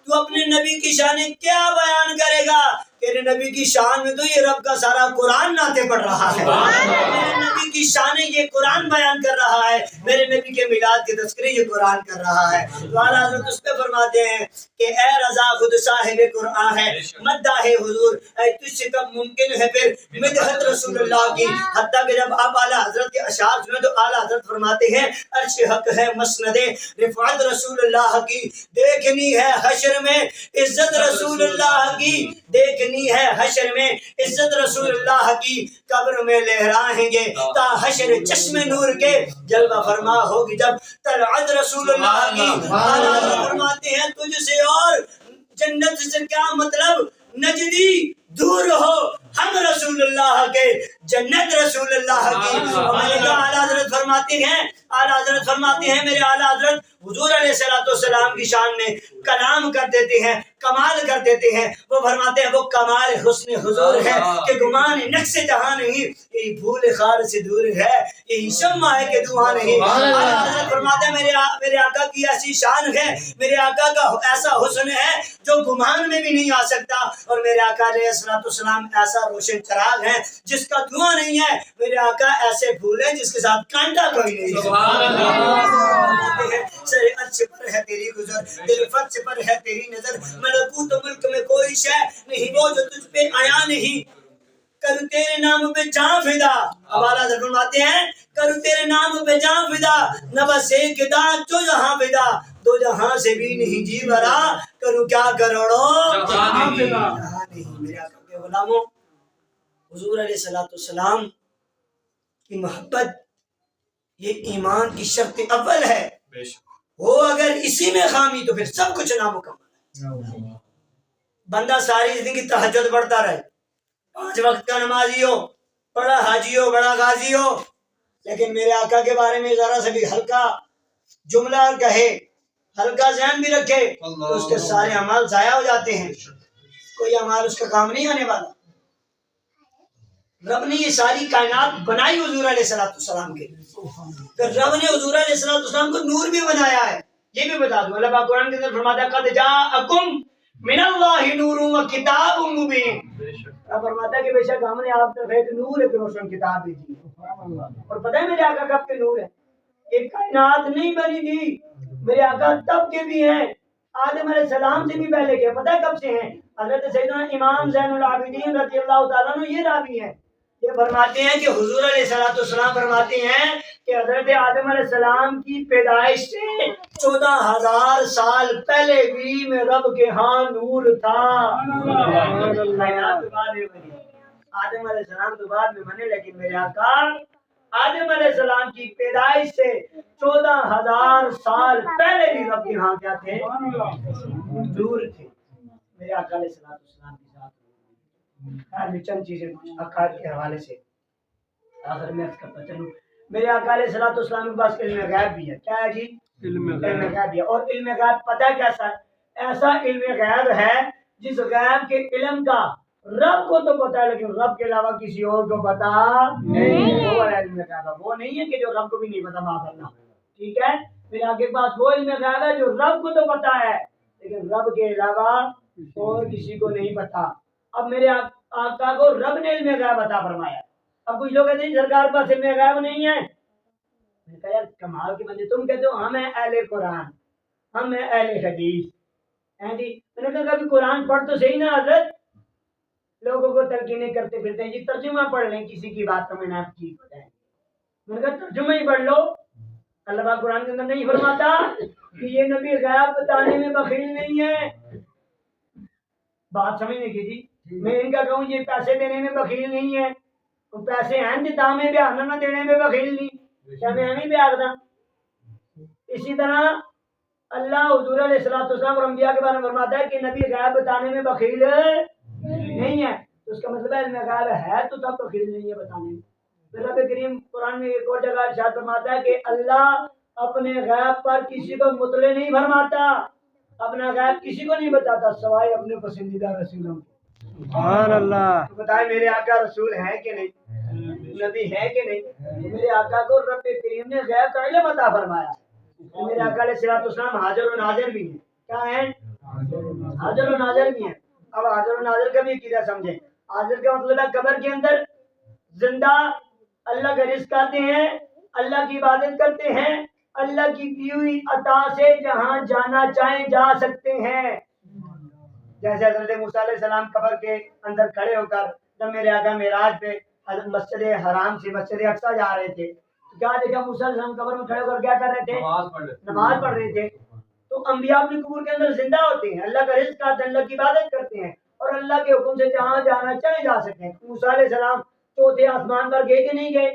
تو اپنے نبی کی شان کیا بیان کرے گا، تیرے نبی کی شان میں تو یہ رب کا سارا قرآن نعتیں پڑھ رہا ہے، میرے نبی کی شان یہ قرآن بیان کر رہا ہے، میرے نبی کے میلاد کے تذکرے یہ قرآن کر رہا ہے۔ تو اعلیٰ حضرت اس پہ فرماتے ہیں کہ اے رضا خود صاحب قرآن ہے مداح حضور، اے تجھ سے کب ممکن ہے پھر مدحت رسول اللہ کی۔ حتیٰ کہ جب آپ اعلیٰ حضرت کے اشعار سنیں تو اعلیٰ حضرت فرماتے ہیں عرش حق ہے مسند رفعت رسول اللہ کی، دیکھنی ہے حشر میں عزت رسول اللہ کی، دیکھنی ہے حشر میں عزت رسول اللہ کی، قبر میں لہرائیں گے تا حشر چشم نور کے، جلوہ فرما ہوگی جب طلعت رسول اللہ کی۔ اعلیٰ حضرت فرماتے ہیں تجھ سے اور جنت سے کیا مطلب، نجدی دور ہو ہم رسول اللہ کے، جنت رسول اللہ کی۔ اعلیٰ حضرت فرماتے ہیں، اعلیٰ حضرت فرماتے ہیں میرے اعلیٰ حضرت حضور علیہ السلام کی شان میں کلام کر دیتے ہیں، کمال کر دیتے ہیں۔ وہ فرماتے ہیں وہ کمال حسن حضور ہے کہ گمان نقص جہاں نہیں، یہ بھول خار سے دور ہے، یہ شمع ہے کہ دھواں نہیں۔ اعلیٰ حضرت فرماتے ہیں میرے آقا کی ایسی شان ہے، میرے آقا کا ایسا حسن ہے جو گمان میں بھی نہیں آ سکتا، اور میرے آقا علیہ السلام ایسا روشن چراغ ہے جس کا دھواں نہیں ہے، میرے آقا ایسے پھول ہیں جس کے ساتھ کانٹا کوئی نہیں ہے۔ سر عرش پر ہے تیری گزر، دل فرش پر ہے تیری نظر، ملکوت و ملک میں کوئی شے نہیں وہ جو تجھ پہ آیا نہیں، کرو تیرے نام پہ جان فدا۔ اب اعلیٰ حضرت فرماتے ہیں کرو تیرے نام پہ جان فدا، نہ بس ایک دان جو جہاں فدا، دو جہاں سے بھی نہیں جی بھرا، کرو کیا کروڑوں جہاں نہیں۔ میرے آقا کے غلاموں، حضور علیہ السلام کی محبت یہ ایمان کی شرط اول ہے، وہ اگر اسی میں خامی تو پھر سب کچھ نامکمل ہے۔ بندہ ساری زندگی تہجد پڑھتا رہے، 5 وقت کا نمازی ہو، بڑا حاجی ہو، بڑا غازی ہو، لیکن میرے آقا کے بارے میں ذرا سے بھی ہلکا جملہ کہے، ہلکا ذہن بھی رکھے تو اس کے سارے اعمال ضائع ہو جاتے ہیں، کوئی اعمال اس کا کام نہیں آنے والا۔ رب نے یہ ساری کائنات بنائی حضور علیہ السلام کے، پھر رب نے حضور علیہ السلام کو نور بھی بنایا ہے۔ یہ بھی بتا دوں، اللہ پاک قرآن کے اندر فرماتا ہے قد جاءکم من اللہ نور و کتاب مبین، رب فرماتا ہے کہ بے شک ہم نے آپ طرف ایک نور، ایک روشن کتاب بھیجی ہے۔ اور پتہ ہے میرے آقا کب کے نور ہے، یہ کائنات نہیں بنی تھی، میرے آقا تب کے بھی ہیں، آدم علیہ السلام سے بھی پہلے کے، پتہ ہے کب سے ہیں، حضرت سیدنا امام زین العابدین رضی اللہ تعالیٰ عنہ یہ راوی ہیں، یہ فرماتے ہیں کہ حضور علیہ السلام فرماتے ہیں کہ حضرت آدم علیہ السلام کی پیدائش سے 14,000 سال پہلے بھی میں رب کے ہاں نور تھا۔ آدم علیہ السلام تو بعد میں بنے، لیکن میرے آقا آدم علیہ السلام کی پیدائش سے 14,000 سال پہلے بھی رب کے ہاں کیا تھے، نور تھے۔ میرے آقا علیہ السلام کی ذات میں چند چیزیں کچھ عقائد کے حوالے سے آخر میں عرض کرتا چلوں۔ میرے آقا علیہ السلام کے پاس علم غیب بھی ہے، کیا ہے جی، علم غیب بھی ہے، اور علم غیب پتہ ہے کیسا ہے، ایسا علم غیب ہے جس غیب کے علم کا رب کو تو پتہ ہے لیکن رب کے علاوہ کسی اور کو پتہ نہیں، وہ والا علم غیب ہے، وہ نہیں ہے کہ جو رب کو بھی نہیں پتہ معاذ اللہ، ٹھیک ہے۔ میرے آقا کے پاس وہ علم غیب ہے جو رب کو تو پتہ ہے لیکن رب کے علاوہ اور کسی کو نہیں پتہ۔ اب میرے آقا کو رب نے علم غیب عطا فرمایا، اب کچھ لوگ کہتے ہیں سرکار پاس علم غیب نہیں ہے، میں نے کہا یار کمال کے بندے، تم کہتے ہو ہم ہیں اہل قرآن، ہم ہیں اہل حدیث ہیں جی، میں نے کہا کبھی قرآن پڑھ تو صحیح نا حضرت، لوگوں کو تلقینیں کرتے پھرتے ہیں جی ترجمہ پڑھ لیں کسی کی بات کا، میں نے آپ ٹھیک بتائیں، میں نے کہا ترجمہ ہی پڑھ لو، اللہ پاک قرآن کے اندر نہیں فرماتا کہ یہ نبی غیب بتانے میں بخیل نہیں ہے. بات سمجھنے کی جی. میں ان کا کہوں یہ پیسے دینے میں بخیل نہیں ہے, تو پیسے ہیں جتا میں بیان نہ دینے میں بخیل نہیں, کیا میں ہمیں بھی آگدا. اسی طرح اللہ حضور علیہ الصلوۃ والسلام اور انبیاء کے بارے میں فرماتا ہے کہ نبی غیب بتانے میں بخیل نہیں ہے. تو اس کا مطلب ہے علم غیب ہے تو تب بخیل نہیں ہے بتانے میں. پھر رب کریم قرآن میں ایک اور جگہ ارشاد فرماتا ہے کہ اللہ اپنے غیب پر کسی کو مطلع نہیں فرماتا, اپنا غیب کسی کو نہیں بتاتا سوائے اپنے پسندیدہ رسولوں کو. سبحان اللہ. تو بتائیں میرے آقا رسول ہے کہ نہیں, نبی ہے کہ نہیں؟ تو میرے آقا کو رب کریم نے غیب کا علم عطا فرمایا. تو میرے آقا علیہ الصلوۃ والسلام حاضر و ناظر بھی ہیں. کیا ہیں؟ حاضر و ناظر بھی ہیں. اب حاضر و ناظر کا بھی عقیدہ سمجھیں. حاضر کا مطلب ہے قبر کے اندر زندہ اللہ کا رزق کھاتے ہیں, اللہ کی عبادت کرتے ہیں, اللہ کی دی ہوئی عطا سے جہاں جانا چاہیں جا سکتے ہیں. جیسے حضرت موسیٰ علیہ السلام قبر کے اندر کھڑے ہو کر جب میرے آقا معراج پہ حضرت مسجد حرام سے مسجد اقصیٰ جا رہے تھے, تو کیا دیکھا موسیٰ علیہ السلام قبر میں کھڑے ہو کر کیا کر رہے تھے؟ نماز پڑھ رہے تھے. تو انبیاء اپنی قبور کے اندر زندہ ہوتے ہیں, اللہ کا رزق کھاتے ہیں, اللہ کی عبادت کرتے ہیں اور اللہ کے حکم سے جہاں جانا چاہیں جا سکتے ہیں. موسیٰ علیہ السلام چوتھے آسمان پر گئے کہ نہیں گئے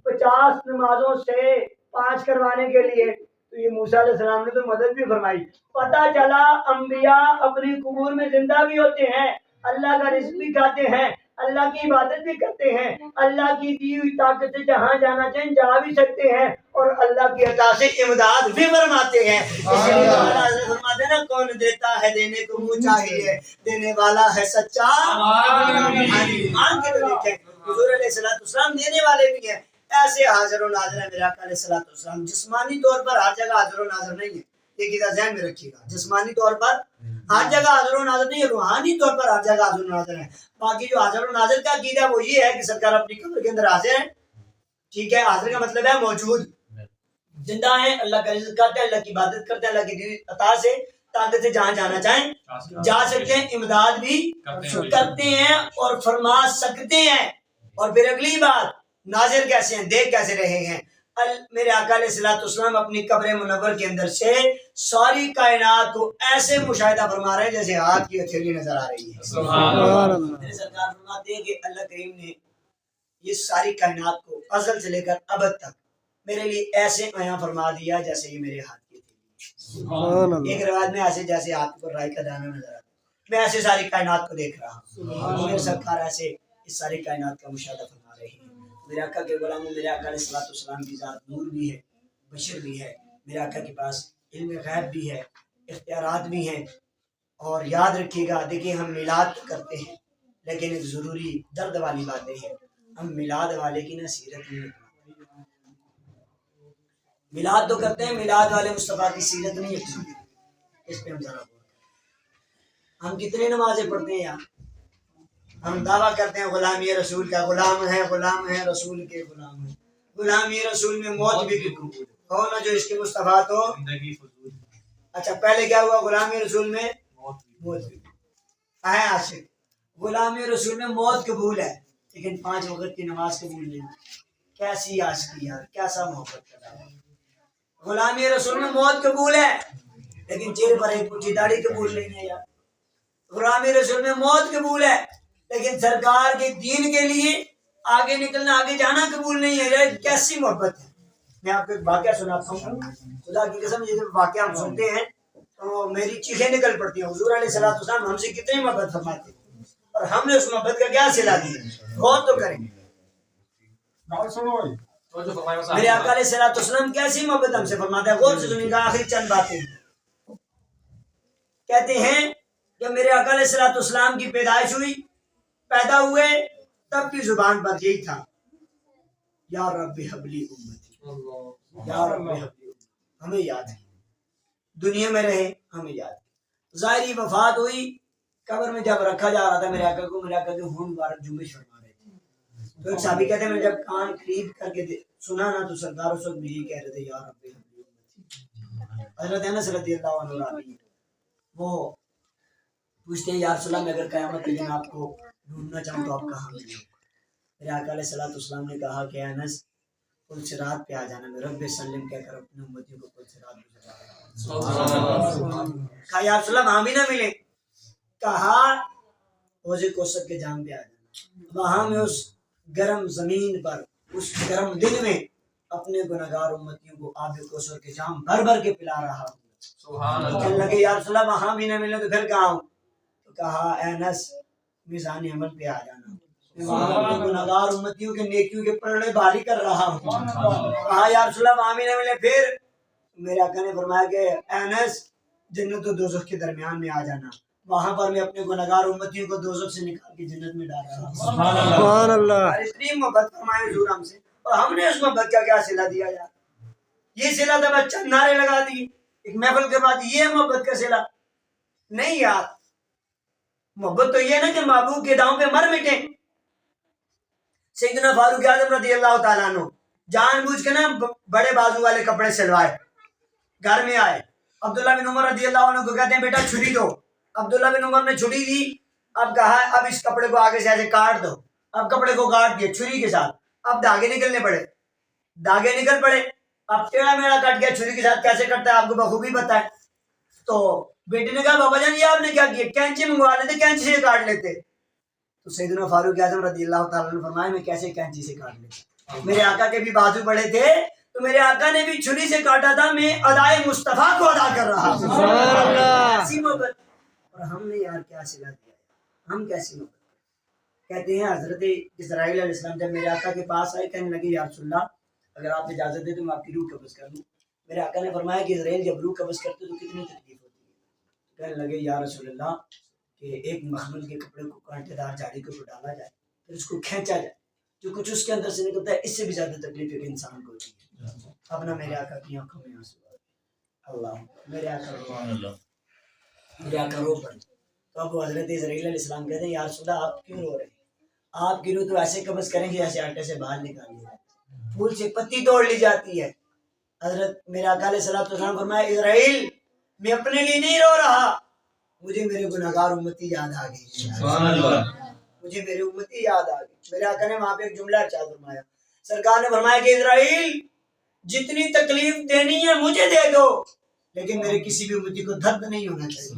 50 نمازوں سے 5 کروانے کے لیے؟ تو یہ موسیٰ علیہ السلام نے تو مدد بھی فرمائی. پتہ چلا انبیاء اپنی قبور میں زندہ بھی ہوتے ہیں, اللہ کا رزق بھی کھاتے ہیں, اللہ کی عبادت بھی کرتے ہیں, اللہ کی دی ہوئی طاقت سے جہاں جانا چاہیں جا بھی سکتے ہیں اور اللہ کی عطا سے امداد بھی فرماتے ہیں. اس لیے اللہ حضرت فرماتے ہیں نا, کون دیتا ہے دینے کو منہ چاہیے, دینے والا ہے سچا. مان کے تو دیکھیں حضور علیہ الصلوۃ والسلام دینے والے بھی ہیں. ایسے حاضر و ناظر ہے میرے آقا علیہ الصلوۃ والسلام. جسمانی طور پر ہر جگہ حاضر و ناظر نہیں ہے, یہ چیز ذہن میں رکھیے گا. جسمانی طور پر ہر جگہ حاضر و ناظر نہیں ہے, روحانی طور پر ہر جگہ حاضر و ناظر ہے. باقی جو حاضر و ناظر کا عقیدہ ہے وہ یہ ہے کہ سرکار اپنی قبر کے اندر حاضر ہیں. ٹھیک ہے, حاضر کا مطلب ہے موجود, زندہ ہیں, اللہ کا رزق کرتے ہیں, اللہ کی عبادت کرتے ہیں, اللہ کی دی ہوئی عطا سے طاقت سے جہاں جانا چاہیں جا سکتے ہیں, امداد بھی کرتے ہیں اور فرما سکتے ہیں. اور پھر اگلی بات, ناظر کیسے ہیں, دیکھ کیسے رہے ہیں؟ میرے آقا علیہ الصلوۃ والسلام اپنی قبر منور کے اندر سے ساری کائنات کو ایسے مشاہدہ فرما رہے ہیں جیسے ہاتھ کی ہتھیلی نظر آ رہی ہے. سبحان اللہ. میرے سرکار فرماتے ہیں کہ اللہ کریم نے یہ ساری کائنات کو ازل سے لے کر ابد تک میرے لیے ایسے عیاں فرما دیا جیسے یہ میرے ہاتھ کی ہتھیلی. سبحان اللہ. ایک روایت میں ایسے جیسے ہاتھ پر رائی کا دانہ نظر آتا ہے, میں ایسے ساری کائنات کو دیکھ رہا ہوں. میرے سرکار ایسے اس ساری کائنات کا مشاہدہ فرما رہے ہیں. میرے آقا کے غلاموں, میرے آقا علیہ الصلوۃ والسلام کی ذات نور بھی ہے, بشر بھی ہے. میرے آقا کے پاس علم غیب بھی ہے, اختیارات بھی ہیں. اور یاد رکھیے گا, دیکھیے ہم میلاد کرتے ہیں لیکن ایک ضروری درد والی باتیں ہیں, ہم میلاد والے کی نہ سیرت نہیں اپناتے. میلاد تو کرتے ہیں, میلاد والے مصطفیٰ کی سیرت نہیں اپناتے. اس پہ ہم ذرا ہم کتنے نمازیں پڑھتے ہیں یار, ہم دعویٰ کرتے ہیں غلامی رسول کا, غلام ہے رسول کے غلام ہے. غلامی رسول میں موت بھی قبول ہو نہ جو اس کے مصطفیٰ تو. اچھا پہلے کیا ہوا, غلامی رسول میں موت بھی ہے. عاشق غلامی رسول میں موت قبول ہے لیکن 5 وقت کی نماز قبول نہیں. کیسی عاشقی یار, کیسا محبت کرتا ہے. غلامی رسول میں موت قبول ہے لیکن چہرے پر ایک پوچھی داڑھی قبول نہیں ہے یار. غلامی رسول میں موت قبول ہے لیکن سرکار کے دین کے لیے آگے نکلنا, آگے جانا قبول نہیں ہے. کیسی محبت ہے. میں آپ کو ایک واقعہ سناتا ہوں, خدا کی قسم یہ جب واقعہ ہم سنتے ہیں تو میری چیخیں نکل پڑتی ہیں. حضور علیہ الصلوۃ والسلام ہم سے کتنی محبت فرماتے ہیں اور ہم نے اس محبت کا کیا صلہ دیا, غور تو کریں. میرے آقا علیہ الصلوۃ والسلام کیسی محبت ہم سے فرماتے ہیں, غور سے سنیں گا. آخری چند باتیں کہتے ہیں کہ میرے آقا علیہ الصلوۃ والسلام کی پیدائش ہوئی, پیدا ہوئے تب کی زبان پر یہی تھا, یا رب حبلی امتی, یا رب حبلی امتی. ہمیں یاد ہے, دنیا میں رہے ہمیں یاد ہے. ظاہری وفات ہوئی, قبر میں جب رکھا جا رہا تھا میرے آقا کو, میرے آقا کے ہون مبارک جنبش فرما رہے تھے. تو ایک صحابی کہتے ہیں میں جب کان قریب کر کے سنا نا تو سرکار اس وقت بھی یہی کہہ رہے تھے, یا رب حبلی امتی. حضرت انس رضی اللہ عنہ راوی ہیں, وہ پوچھتے ہیں یا رسول اللہ میں اگر قیامت کے دن آپ کو ڈھونڈنا چاہوں تو آپ کہاں ملیں؟ میرے آقا علیہ الصلوۃ والسلام نے کہا کہ انس پل صراط پہ آ جانا، میں رب سلم کہہ کر اپنی امتیوں کو پل صراط پہ چلا کہا یا رسول اللہ وہاں بھی نہ ملے، کہا حوض کوثر کے جام پہ آ جانا، وہاں میں اس گرم زمین پر اس گرم دن میں اپنے گنہگار امتیوں کو آب کوثر کے جام بھر بھر کے پلا رہا ہوں۔ کہنے لگے یا رسول اللہ وہاں بھی نہ ملے تو پھر کہاں ہوں؟ تو کہا اے انس میزان عمل پہ آ جانا، میں وہاں اپنے گنہگار امتیوں کے نیکیوں کے پلڑے بھاری کر رہا ہوں۔ کہا یا رسول اللہ وہاں بھی نہ ملے، پھر میرے آقا نے فرمایا کہ اے انس جنت و دوزخ کے درمیان میں آ جانا، وہاں پر میں اپنے گنہگار امتیوں کو دوزخ سے نکال کے جنت میں ڈال رہا ہوں۔ سبحان اللہ۔ اتنی محبت فرمائے حضور ہم سے، اور ہم نے اس محبت کا کیا صلہ دیا یار؟ یہ صلہ تھا بس چند نعرے لگا دیے ایک محفل کے بعد، یہ محبت کا صلہ نہیں یار۔ محبت تو یہ ہے نا کہ محبوب کے داؤں پہ مر مٹے۔ سیدنا فاروق اعظم رضی اللہ تعالیٰ عنہ جان بوجھ کے نا بڑے بازو والے کپڑے سلوائے، گھر میں آئے، عبداللہ بن عمر رضی اللہ عنہ کو کہتے ہیں بیٹا چھری دو، عبداللہ بن عمر نے چھری دی، اب کہا اب اس کپڑے کو آگے سے ایسے کاٹ دو، اب کپڑے کو کاٹ دیے چھری کے ساتھ، اب دھاگے نکلنے پڑے، دھاگے نکل پڑے، اب ٹیڑھا میڑا کٹ گیا، چھری کے ساتھ کیسے کٹتا ہے آپ کو بخوبی پتہ ہے۔ تو بیٹے نے کہا بابا جان یہ آپ نے کیا کیا؟ کینچی منگوا لیتے، کینچی سے کاٹ لیتے۔ تو سیدنا فاروق اعظم رضی اللہ تعالیٰ نے فرمایا میں کیسے کینچی سے کاٹ لیتا؟ میرے آقا کے بھی بازو بڑے تھے تو میرے آقا نے بھی چھری سے کاٹا تھا، میں ادائے مصطفیٰ کو ادا کر رہا ہوں۔ سبحان اللہ۔ ایسی محبت، اور ہم نے یار کیا صلہ دیا، ہم کیسی محبت کہتے ہیں۔ حضرت اسرائیل علیہ السلام جب میرے آقا کے پاس آئے کہنے لگے یا رسول اللہ اگر آپ اجازت دیں تو میں آپ کی روح قبض کر لوں۔ میرے آقا نے فرمایا کہ اسرائیل جب روح قبض کرتے تو کتنی تکلیف ہوتی ہے؟ کہنے لگے یا رسول اللہ کہ ایک مخمل کے کپڑے کو کانٹے دار جھاڑی کے اوپر ڈالا جائے پھر اس کو کھینچا جائے، جو کچھ اس کے اندر سے نکلتا ہے اس سے بھی زیادہ تکلیف ایک انسان کو ہوتی ہے۔ اپنا میرے آقا کی آنکھوں میں آنسو آ گئے، اللہ میرے آقا رو پڑے۔ تو اب حضرت اسرائیل علیہ السلام کہتے ہیں یا رسول اللہ آپ کیوں رو رہے ہیں؟ آپ کی روح تو ایسے قبض کریں گے جیسے آٹے سے باہر نکالی جائے، پھول سے پتی توڑ لی جاتی ہے۔ حضرت میرے آقا علیہ السلام فرمایا اسرائیل میں اپنے لیے نہیں رو رہا، مجھے میرے گناہگار امتی یاد آ گئی، مجھے میری امتی یاد آ گئی۔ میرے آقا نے وہاں پہ ایک جملہ ارشاد فرمایا، سرکار نے فرمایا کہ اسرائیل جتنی تکلیف دینی ہے مجھے دے دو لیکن میرے کسی بھی امتی کو درد نہیں ہونا چاہیے۔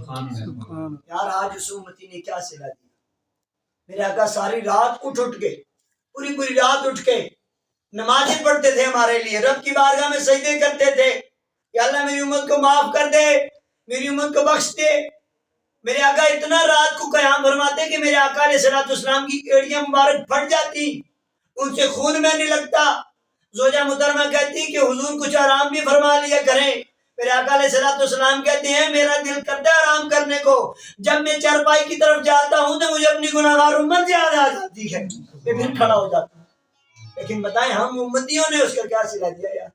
یار آج اس امتی نے کیا صلہ دیا؟ میرے آقا ساری رات اٹھ کے پوری رات اٹھ کے نمازیں پڑھتے تھے ہمارے لیے، رب کی بارگاہ میں سجدے کرتے تھے کہ اللہ میری امت کو معاف کر دے، میری امت کو بخش دے۔ میرے آقا اتنا رات کو قیام فرماتے کہ میرے آقا علیہ السلام کی ایڑیاں مبارک پھٹ جاتی، ان سے خون بہنے لگتا۔ زوجہ محترمہ کہتی کہ حضور کچھ آرام بھی فرما لیا کریں۔ میرے آقا علیہ السلام کہتے ہیں میرا دل کرتا ہے آرام کرنے کو، جب میں چارپائی کی طرف جاتا ہوں تو مجھے اپنی گناہگار امت یاد آ جاتی ہے، میں پھر کھڑا ہو جاتا ہوں۔ لیکن بتائیں ہم امتیوں نے اس کا کیا صلہ دیا یار؟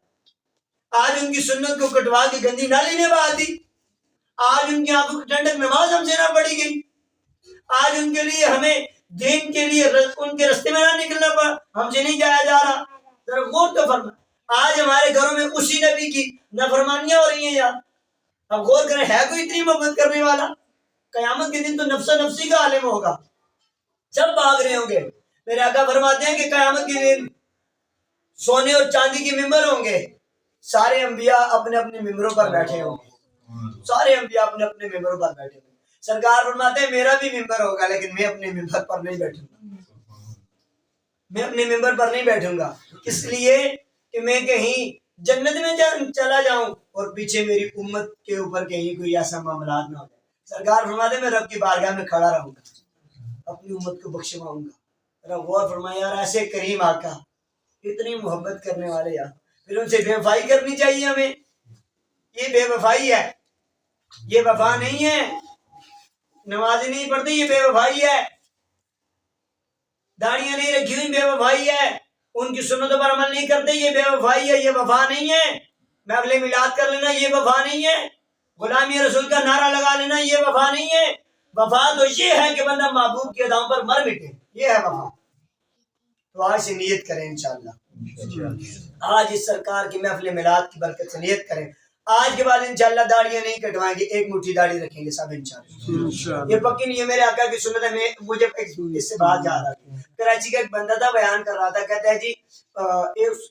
آج ان کی سنت کو کٹوا کے گندی نالی نے بہا دی، آج ان کی آنکھوں کی ٹھنڈک نماز ہم سے نہ پڑھی گئی، آج ان کے لیے ہمیں دین کے لیے ان کے رستے میں نہ نکلنا پڑا، ہم سے نہیں جایا جا رہا۔ ذرا غور تو فرما، آج ہمارے گھروں میں اسی نبی کی نافرمانیاں ہو رہی ہیں یار۔ اب غور کریں ہے کوئی اتنی محبت کرنے والا؟ قیامت کے دن تو نفس نفسی کا عالم ہوگا، سب بھاگ رہے ہوں گے۔ میرے آقا فرماتے ہیں کہ قیامت کے دن سونے اور چاندی کے ممبر ہوں گے، سارے انبیاء اپنے اپنے ممبروں پر بیٹھے ہوں گے، سارے انبیاء اپنے اپنے ممبروں پر بیٹھے ہوں گے۔ سرکار فرماتے ہیں میرا بھی ممبر ہوگا لیکن میں اپنے ممبر پر نہیں بیٹھوں گا، میں اپنے ممبر پر نہیں بیٹھوں گا، اس لیے کہ میں کہیں جنت میں چلا جاؤں اور پیچھے میری امت کے اوپر کہیں کوئی ایسا معاملات نہ ہو جائے۔ سرکار فرماتے ہیں میں رب کی بارگاہ میں کھڑا رہوں گا، اپنی امت کو بخشواؤں گا۔ ذرا غور فرمایا یار، ایسے کریم آقا اتنی محبت کرنے والے یار، پھر ان سے بے وفائی کرنی چاہیے ہمیں؟ یہ بے وفائی ہے، یہ وفا نہیں ہے۔ نمازیں نہیں پڑھتے یہ بے وفائی ہے، داڑیاں نہیں رکھی ہوئی بے وفائی ہے، ان کی سنتوں پر عمل نہیں کرتے یہ بے وفائی ہے، یہ وفا نہیں ہے۔ محفل میلاد کر لینا یہ وفا نہیں ہے، غلامی رسول کا نعرہ لگا لینا یہ وفا نہیں ہے۔ وفا تو یہ ہے کہ بندہ محبوب کے اداؤں پر مر مٹے، یہ ہے وفا۔ تو آج سے نیت کریں انشاءاللہ، آج اس سرکار کی محفل میلاد کی برکت سے نیت کریں، آج کے بعد انشاءاللہ داڑیاں نہیں کٹوائیں گے, ایک مٹھی داڑھی رکھیں گے سب انشاءاللہ. یہ پکی نہیں ہے, میرے آقا کی سنت ہے. مجھے اس سے بات یاد آ گئی. کراچی کا ایک بندہ تھا, بیان کر رہا تھا, کہتا ہے جی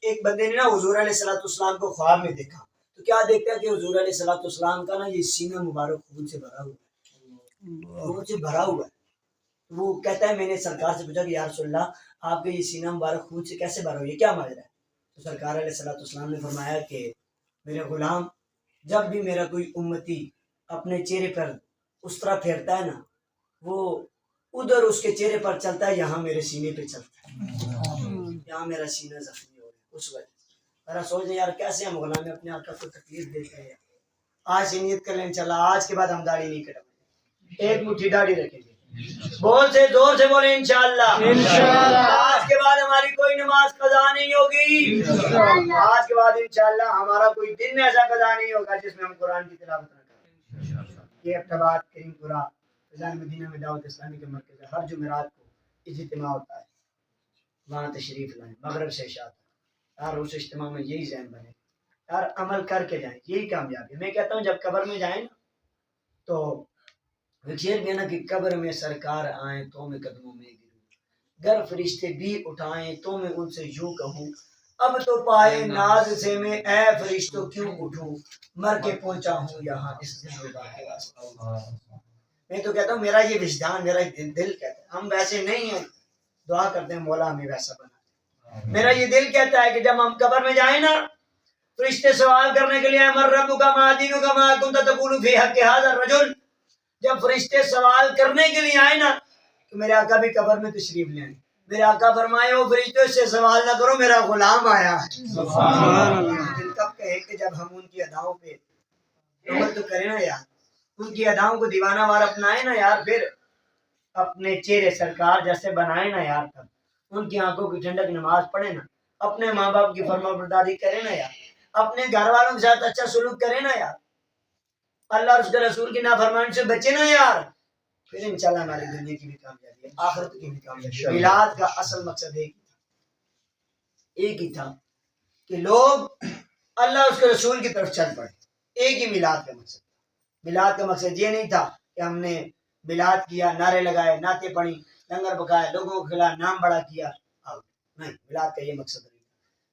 ایک بندے نے نا حضور علیہ السلام کو خواب میں دیکھا. تو کیا دیکھتا ہے کہ حضور علیہ السلام کا نا یہ سینہ مبارک خون سے بھرا ہوا ہے, خون سے بھرا ہوا ہے. وہ کہتا ہے میں نے سرکار سے پوچھا کہ یا رسول اللہ آپ کے یہ سینہ مبارک خون سے کیسے بھرا ہوا, یہ کیا ماجرا ہے؟ تو سرکار علیہ السلام نے فرمایا کہ میرے غلام, جب بھی میرا کوئی امتی اپنے چہرے پر اس طرح پھیرتا ہے نا, وہ ادھر اس کے چہرے پر چلتا ہے, یہاں میرے سینے پہ چلتا ہے, یہاں میرا سینہ زخمی ہو رہا ہے. اس وجہ ذرا سوچیں یار کیسے ہم غلام اپنے آقا کو تکلیف دیتے ہیں. آج سے نیت کر لیں انشاءاللہ آج کے بعد ہم داڑھی نہیں کٹوائیں گے, ایک مٹھی داڑھی رکھیں گے. بول سے زور سے بولے انشاءاللہ. آج کے بعد ہماری کوئی نماز قضا نہیں ہوگی. آج کے بعد انشاءاللہ ہمارا کوئی دن ایسا قضا نہیں ہوگا جس میں ہم قرآن کی تلاوت نہ کریں. یہ ارتباط کریم پورا فضائل مدینہ میں دعوت اسلامی کے مرکز ہے. ہر جمعرات کو اجتماع ہوتا ہے, وہاں تشریف لائیں مغرب سے عشاء تک. یار اس اجتماع میں یہی ذہن بنے, یار عمل کر کے جائیں, یہی کامیابی. میں کہتا ہوں جب قبر میں جائیں نا تو شیر کہنا کہ قبر میں سرکار آئیں تو میں قدموں میں گروں, گر فرشتے بھی اٹھائیں تو میں ان سے یوں کہوں, اب تو پائے ناز سے میں اے فرشتوں کیوں اٹھوں, مر کے پہنچا ہوں یہاں اس دل کے واسطے. میں تو کہتا ہوں میرا یہ وجدان, میرا دل کہتا ہے, ہم ویسے نہیں ہیں, دعا کرتے ہیں مولا ہمیں ویسا بنا. میرا یہ دل کہتا ہے کہ جب ہم قبر میں جائیں نا, فرشتے سوال کرنے کے لیے مر ربک ما دینک ما کنت تقول فی حق ھذا الرجل, جب فرشتے سوال کرنے کے لیے آئے نا تو میرے آقا بھی قبر میں تشریف لے آئے. میرے آقا فرمائے وہ فرشتوں سے سوال نہ کرو, میرا غلام آیا ہے. دل کب کہے کہ جب ہم ان کی اداؤں پہ عمل تو کریں نا یار, ان کی اداؤں کو دیوانہ وار اپنائے نا یار, پھر اپنے چہرے سرکار جیسے بنائے نا یار, تب ان کی آنکھوں کی ٹھنڈک نماز پڑھے نا, اپنے ماں باپ کی فرما برداری کرے نا یار, اپنے گھر والوں کے ساتھ اچھا سلوک کرے نا یار, اللہ اور اس کے رسول کی نافرمانی سے بچے نا یار, پھر انشاءاللہ ہماری دنیا کی بھی کامیابی ہے, آخرت کی بھی کامیابی ہے. میلاد کا اصل مقصد ایک ہی تھا کہ لوگ اللہ اس کے رسول کی طرف چل پڑے. ایک ہی میلاد کا مقصد. میلاد کا مقصد یہ نہیں تھا کہ ہم نے میلاد کیا, نعرے لگائے, نعتیں پڑھی, لنگر پکائے, لوگوں کو کھلایا, نام بڑا کیا, نہیں, میلاد کا یہ مقصد نہیں تھا.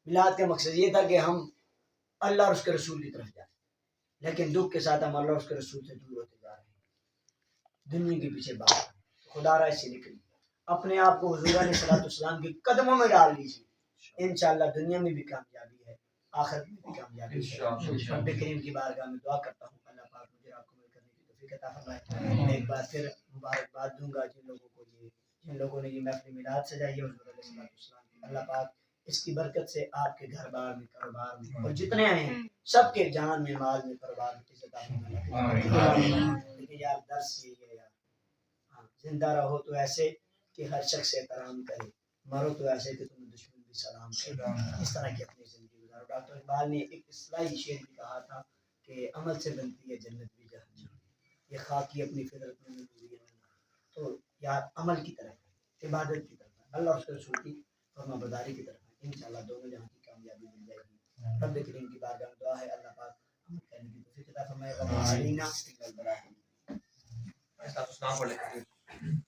میلاد کا مقصد یہ تھا کہ ہم اللہ اور اس کے رسول کی طرف جائیں, لیکن دکھ کے ساتھ ہم اللہ اور اس کے رسول سے دور ہوتے جا رہے ہیں, دنیا کے پیچھے بات. خدا را سے نکلی, اپنے آپ کو حضور علیہ السلام کے قدموں میں ڈال لیجیے, انشاءاللہ دنیا میں بھی کامیابی ہے, آخرت میں بھی کامیابی ہے. رب کریم کی بارگاہ میں دعا کرتا ہوں اللہ پاک مجھے آپ کو عمل کرنے کی توفیق عطا فرمائے. میں ایک بار پھر مبارکباد دوں گا جن لوگوں نے یہ محفل میلاد سجائی ہے حضور علیہ السلام کی. اللہ پاک اس کی برکت سے آپ کے گھر بار میں, کاروبار میں, اور جتنے آئے ہیں سب کے جان میں, مال میں, کاروبار میں عزت فرمائے. لیکن یار درس یہی ہے یار, زندہ رہو تو ایسے کہ ہر شخص احترام کرے, مرو تو ایسے کہ تمہیں دشمن بھی سلام کرے. اس طرح کی اپنی زندگی گزارو. ڈاکٹر اقبال نے ایک اصلاحی شعر بھی کہا تھا کہ عمل سے بنتی ہے جنت بھی جہنم, یہ خاکی اپنی فطرت میں مجبوری ہے. تو یار عمل کی طرف, عبادت کی طرف, اللہ اور اس کے رسول کی فرما برداری کی طرف, انشاءاللہ دونوں جہاں کی کامیابی مل جائے گی. رب کریم کی بارگاہ میں دعا ہے اللہ پاک عمل کرنے کی توفیق عطا فرمائے. رب علینا السلام علیکم.